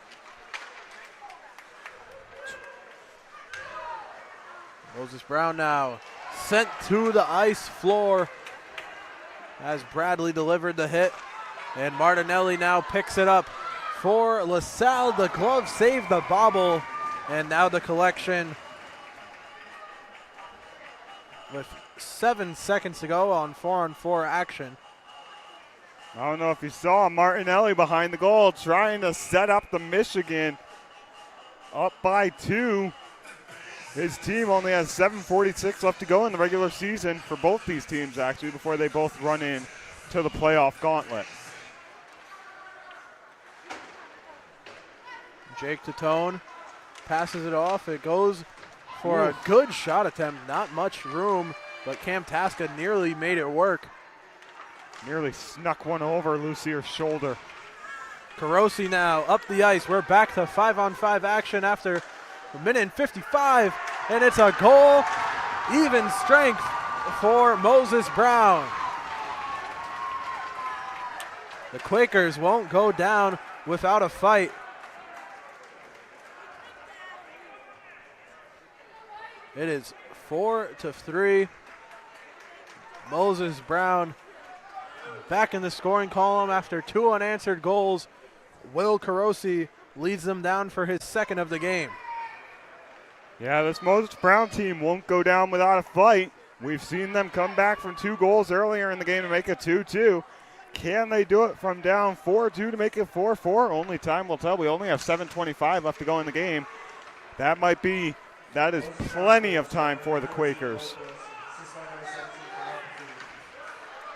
Moses Brown now sent to the ice floor as Bradley delivered the hit. And Martinelli now picks it up for LaSalle. The glove saved the bobble. And now the collection with 7 seconds to go on 4-on-4 action. I don't know if you saw Martinelli behind the goal trying to set up the Michigan up by 2. His team only has 7:46 left to go in the regular season for both these teams, actually, before they both run in to the playoff gauntlet. Jake Tatone passes it off. It goes for a good shot attempt. Not much room, but Cam Tasca nearly made it work. Nearly snuck one over Lucier's shoulder. Carosi now up the ice. We're back to 5-on-5 action after 1 minute and 55, and it's a goal. Even strength for Moses Brown. The Quakers won't go down without a fight. It is 4-3. Moses Brown back in the scoring column after 2 unanswered goals. Will Carosi leads them down for his second of the game. Yeah, this Moses Brown team won't go down without a fight. We've seen them come back from 2 goals earlier in the game to make it 2-2. Can they do it from down 4-2 to make it 4-4? Only time will tell. We only have 7:25 left to go in the game. That is plenty of time for the Quakers.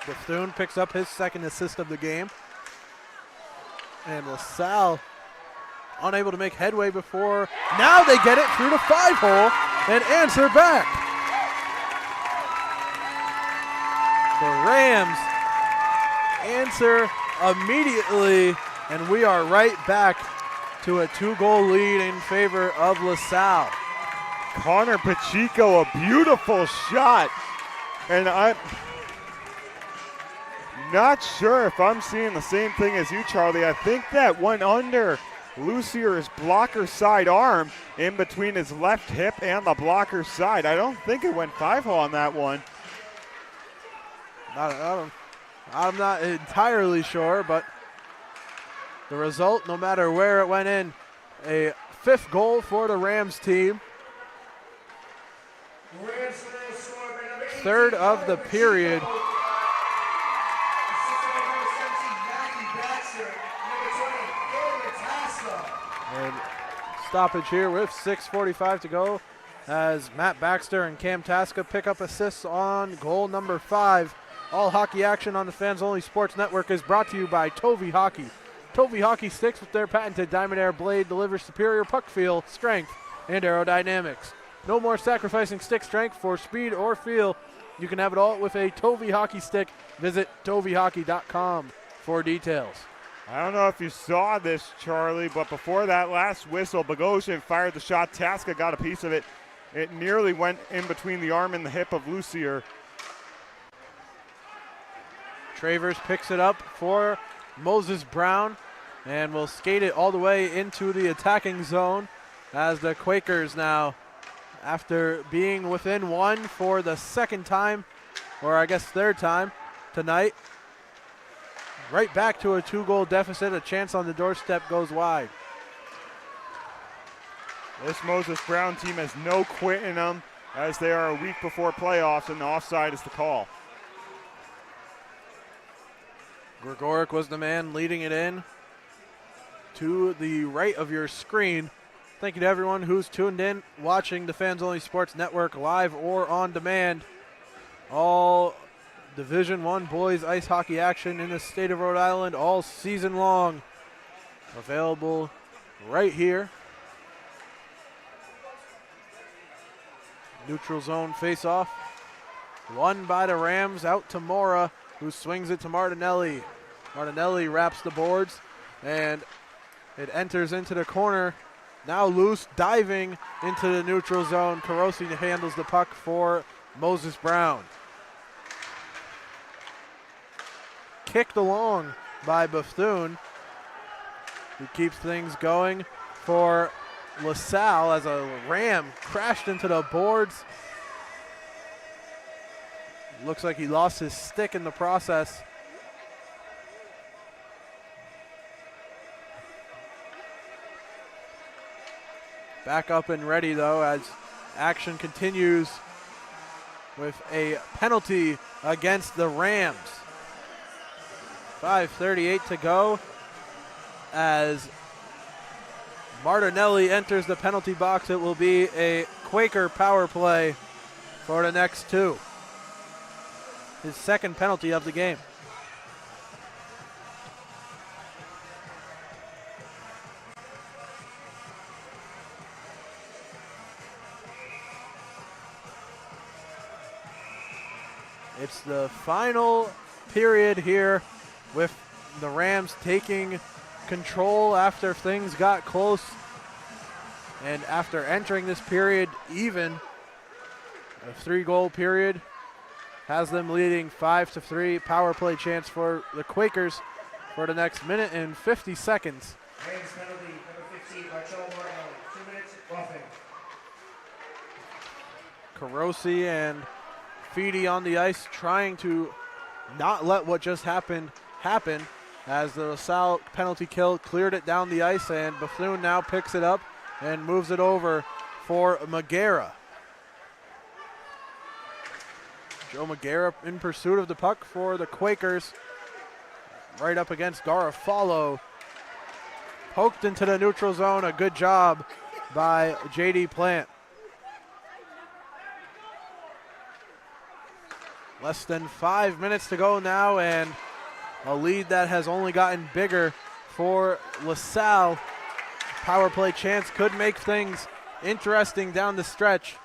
Bethune picks up his second assist of the game. And LaSalle unable to make headway before. Now they get it through the 5-hole and answer back. The Rams answer immediately, and we are right back to a 2-goal lead in favor of LaSalle. Connor Pacheco, a beautiful shot. And I'm not sure if I'm seeing the same thing as you, Charlie. I think that went under Lucier's blocker side arm in between his left hip and the blocker side. I don't think it went 5-hole on that one. I'm not entirely sure, but the result, no matter where it went in, a 5th goal for the Rams team. 3rd of the period. And stoppage here with 6:45 to go as Matt Baxter and Cam Tasca pick up assists on goal number 5. All hockey action on the Fans Only Sports Network is brought to you by Tovey Hockey. Tovey Hockey sticks with their patented Diamond Air blade delivers superior puck feel, strength, and aerodynamics. No more sacrificing stick strength for speed or feel. You can have it all with a Tovey Hockey stick. Visit toveyhockey.com for details. I don't know if you saw this, Charlie, but before that last whistle, Bogosian fired the shot. Tasca got a piece of it. It nearly went in between the arm and the hip of Lucier. Travers picks it up for Moses Brown and will skate it all the way into the attacking zone as the Quakers now, after being within 1 for the 2nd time, or I guess 3rd time tonight, right back to a 2-goal deficit. A chance on the doorstep goes wide. This Moses Brown team has no quit in them as they are a week before playoffs, and the offside is the call. Gregoric was the man leading it in to the right of your screen. Thank you to everyone who's tuned in, watching the Fans Only Sports Network live or on demand. All Division I boys ice hockey action in the state of Rhode Island all season long. Available right here. Neutral zone face-off. Won by the Rams, out to Mora, who swings it to Martinelli. Martinelli wraps the boards, and it enters into the corner. Now loose, diving into the neutral zone. Carosi handles the puck for Moses Brown. Kicked along by Bethune, who keeps things going for LaSalle as a Ram crashed into the boards. Looks like he lost his stick in the process. Back up and ready though as action continues with a penalty against the Rams. 5:38 to go as Martinelli enters the penalty box. It will be a Quaker power play for the next 2. His 2nd penalty of the game. It's the final period here with the Rams taking control after things got close, and after entering this period even, a 3-goal period has them leading 5-3. Power play chance for the Quakers for the next minute and 50 seconds. Rams penalty, number 15, Marcello Martinelli. 2 minutes, roughing. Carosi and Feedy on the ice trying to not let what just happened happen as the LaSalle penalty kill cleared it down the ice, and Bethune now picks it up and moves it over for Magera. Joe Magera in pursuit of the puck for the Quakers. Right up against Garofalo. Poked into the neutral zone. A good job by J.D. Plant. Less than 5 minutes to go now, and a lead that has only gotten bigger for LaSalle. Power play chance could make things interesting down the stretch.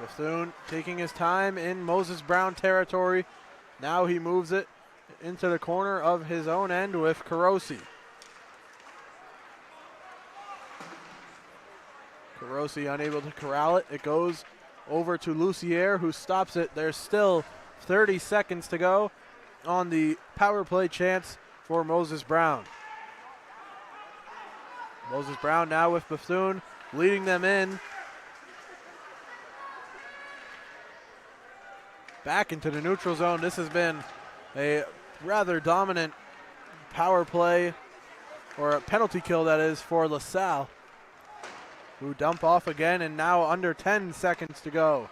Bethune taking his time in Moses Brown territory. Now he moves it into the corner of his own end with Carosi. Carosi unable to corral it. It goes over to Lucier, who stops it. There's still 30 seconds to go on the power play chance for Moses Brown. Moses Brown now with Bethune, leading them in. Back into the neutral zone. This has been a rather dominant power play, or a penalty kill that is, for LaSalle, who dump off again, and now under 10 seconds to go.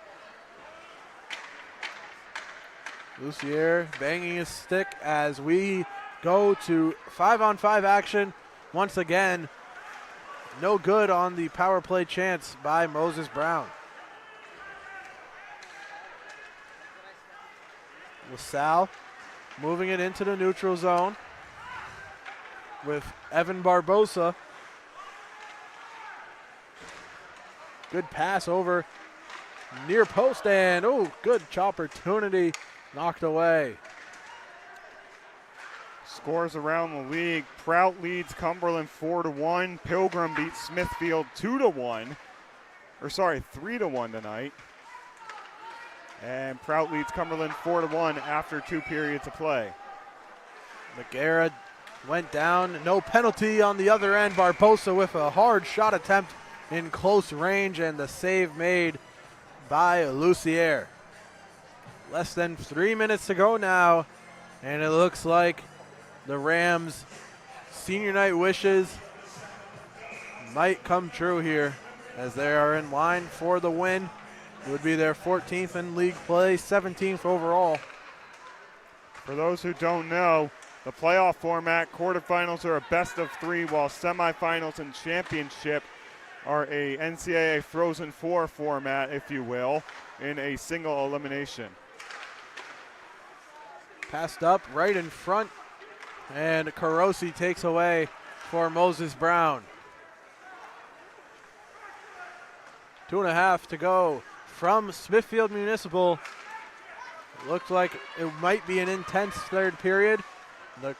Lucier banging his stick as we go to 5-on-5 action. Once again, no good on the power play chance by Moses Brown. LaSalle moving it into the neutral zone with Evan Barbosa. Good pass over near post, and good opportunity, knocked away. Scores around the league. Prout leads Cumberland 4-1. Pilgrim beats Smithfield 2-1. 3-1 tonight. And Prout leads Cumberland 4-1 after 2 periods of play. McGarrett went down. No penalty on the other end. Barbosa with a hard shot attempt in close range, and the save made by Lucier. Less than 3 minutes to go now, and it looks like the Rams' senior night wishes might come true here, as they are in line for the win. It would be their 14th in league play, 17th overall. For those who don't know, the playoff format, quarterfinals are a best of 3, while semifinals and championship are a NCAA Frozen Four format, if you will, in a single elimination. Passed up right in front, and Carosi takes away for Moses Brown. 2.5 to go from Smithfield Municipal. Looks like it might be an intense third period. The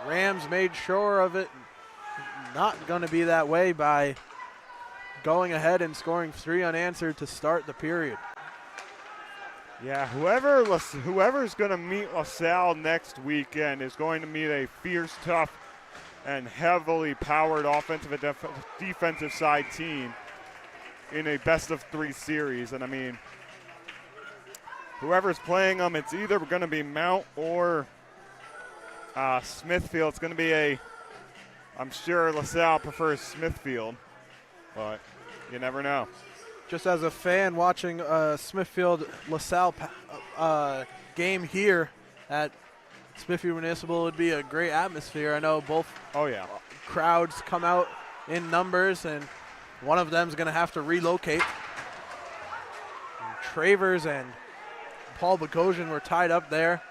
Rams made sure of it not going to be that way by going ahead and scoring 3 unanswered to start the period. Yeah, whoever's going to meet LaSalle next weekend is going to meet a fierce, tough, and heavily powered offensive and defensive side team in a best-of-3 series. And, I mean, whoever's playing them, it's either going to be Mount or Smithfield. It's going to be I'm sure LaSalle prefers Smithfield, but you never know. Just as a fan watching Smithfield-LaSalle game here at Smithfield Municipal would be a great atmosphere. I know both crowds come out in numbers, and one of them is going to have to relocate. And Travers and Paul Bogosian were tied up there,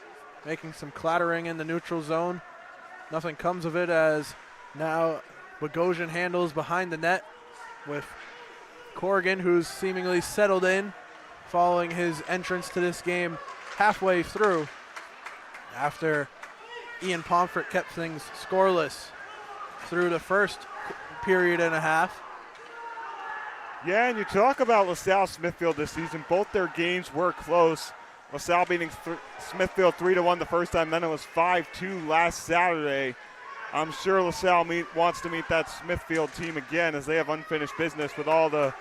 making some clattering in the neutral zone. Nothing comes of it, as now Bogosian handles behind the net with Corrigan, who's seemingly settled in following his entrance to this game halfway through, after Ian Pomfret kept things scoreless through the first period and a half. Yeah, and you talk about LaSalle Smithfield this season. Both their games were close. LaSalle beating Smithfield 3-1 the first time, then it was 5-2 last Saturday. I'm sure LaSalle wants to meet that Smithfield team again, as they have unfinished business with all the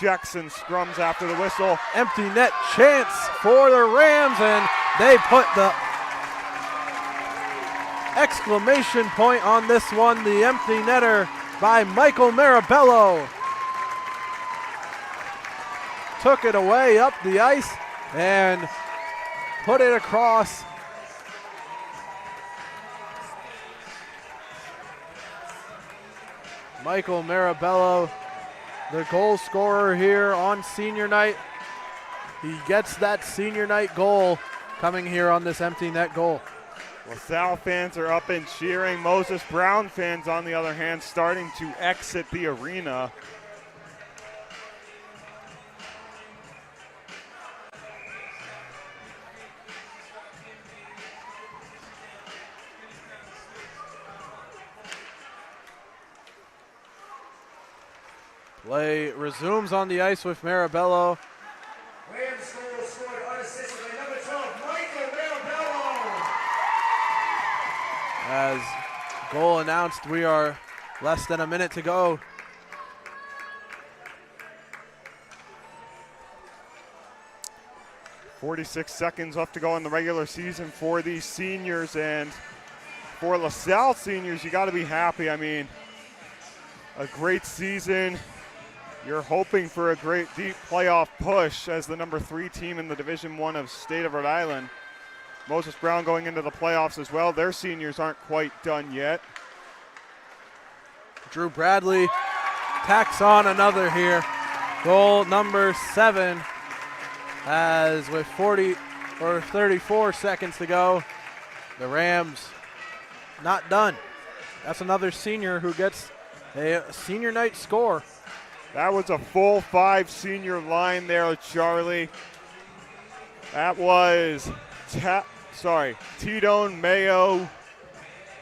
checks and scrums after the whistle. Empty net chance for the Rams, and they put the exclamation point on this one. The empty netter by Michael Marabello took it away up the ice and put it across. Michael Marabello, the goal scorer here on senior night. He gets that senior night goal coming here on this empty net goal. LaSalle fans are up and cheering. Moses Brown fans, on the other hand, starting to exit the arena. Play resumes on the ice with Marabello. Rams goal scored unassisted by number 12, Michael Marabello. As goal announced, we are less than a minute to go. .46 seconds left to go in the regular season for these seniors, and for LaSalle seniors, you got to be happy. I mean, a great season. You're hoping for a great deep playoff push as the number 3 team in the Division I of State of Rhode Island. Moses Brown going into the playoffs as well. Their seniors aren't quite done yet. Drew Bradley tacks on another here. Goal number 7. As with 34 seconds to go, the Rams not done. That's another senior who gets a senior night score. That was a full 5 senior line there, Charlie. That was Tidone, Mayo,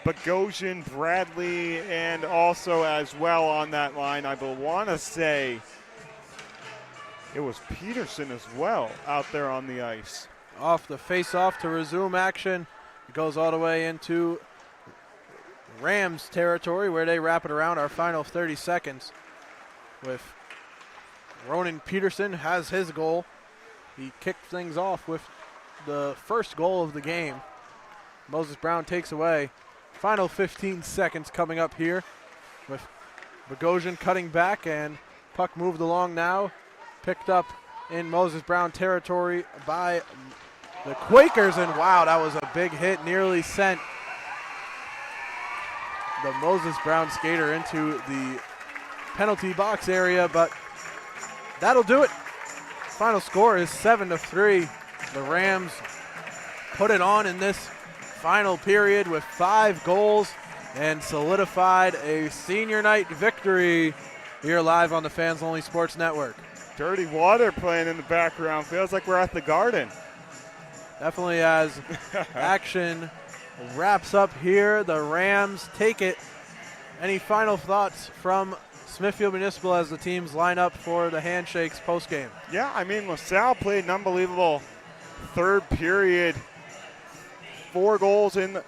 Bogosian, Bradley, and also as well on that line, I want to say it was Peterson as well out there on the ice. Off the face-off to resume action. It goes all the way into Rams territory where they wrap it around our final 30 seconds with Ronan Peterson has his goal. He kicked things off with the first goal of the game. Moses Brown takes away. Final 15 seconds coming up here with Bogosian cutting back, and puck moved along now. Picked up in Moses Brown territory by the Quakers, and wow, that was a big hit. Nearly sent the Moses Brown skater into the penalty box area, but that'll do it. Final score is 7-3. The Rams put it on in this final period with 5 goals and solidified a senior night victory here live on the Fans Only Sports Network. Dirty water playing in the background. Feels like we're at the Garden. Definitely, as action wraps up here, the Rams take it. Any final thoughts from Smithfield Municipal as the teams line up for the handshakes postgame? Yeah, I mean, LaSalle played an unbelievable third period. 5 goals in the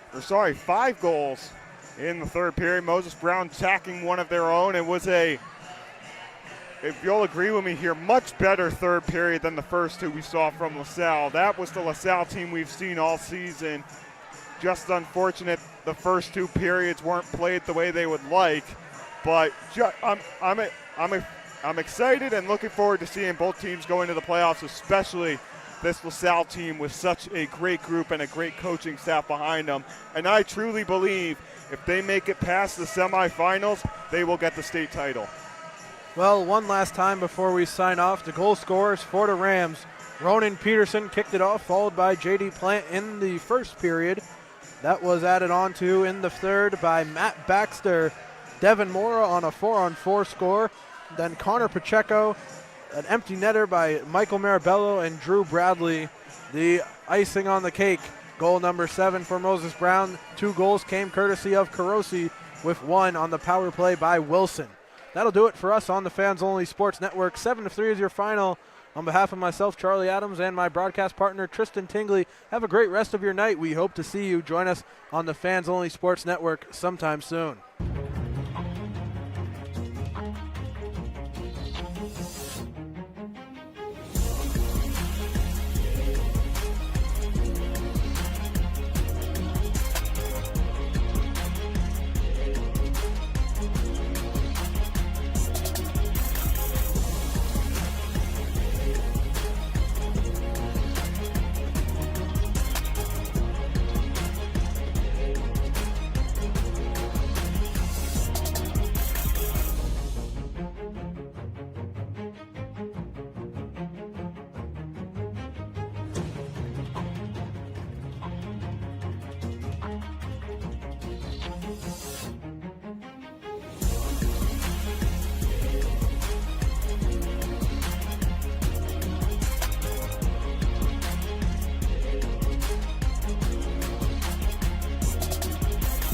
third period. Moses Brown tacking one of their own. It was a, if you'll agree with me here, much better third period than the first 2 we saw from LaSalle. That was the LaSalle team we've seen all season. Just unfortunate the first 2 periods weren't played the way they would like. But I'm excited and looking forward to seeing both teams go into the playoffs, especially this LaSalle team with such a great group and a great coaching staff behind them. And I truly believe if they make it past the semifinals, they will get the state title. Well, one last time before we sign off, the goal scorers for the Rams. Ronan Peterson kicked it off, followed by J.D. Plant in the first period. That was added on to in the third by Matt Baxter. Devin Mora on a 4-on-4 score. Then Connor Pacheco, an empty netter by Michael Marabello and Drew Bradley. The icing on the cake, goal number 7 for Moses Brown. 2 goals came courtesy of Carosi, with 1 on the power play by Wilson. That'll do it for us on the Fans Only Sports Network. 7-3 is your final. On behalf of myself, Charlie Adams, and my broadcast partner, Tristan Tingley, have a great rest of your night. We hope to see you join us on the Fans Only Sports Network sometime soon.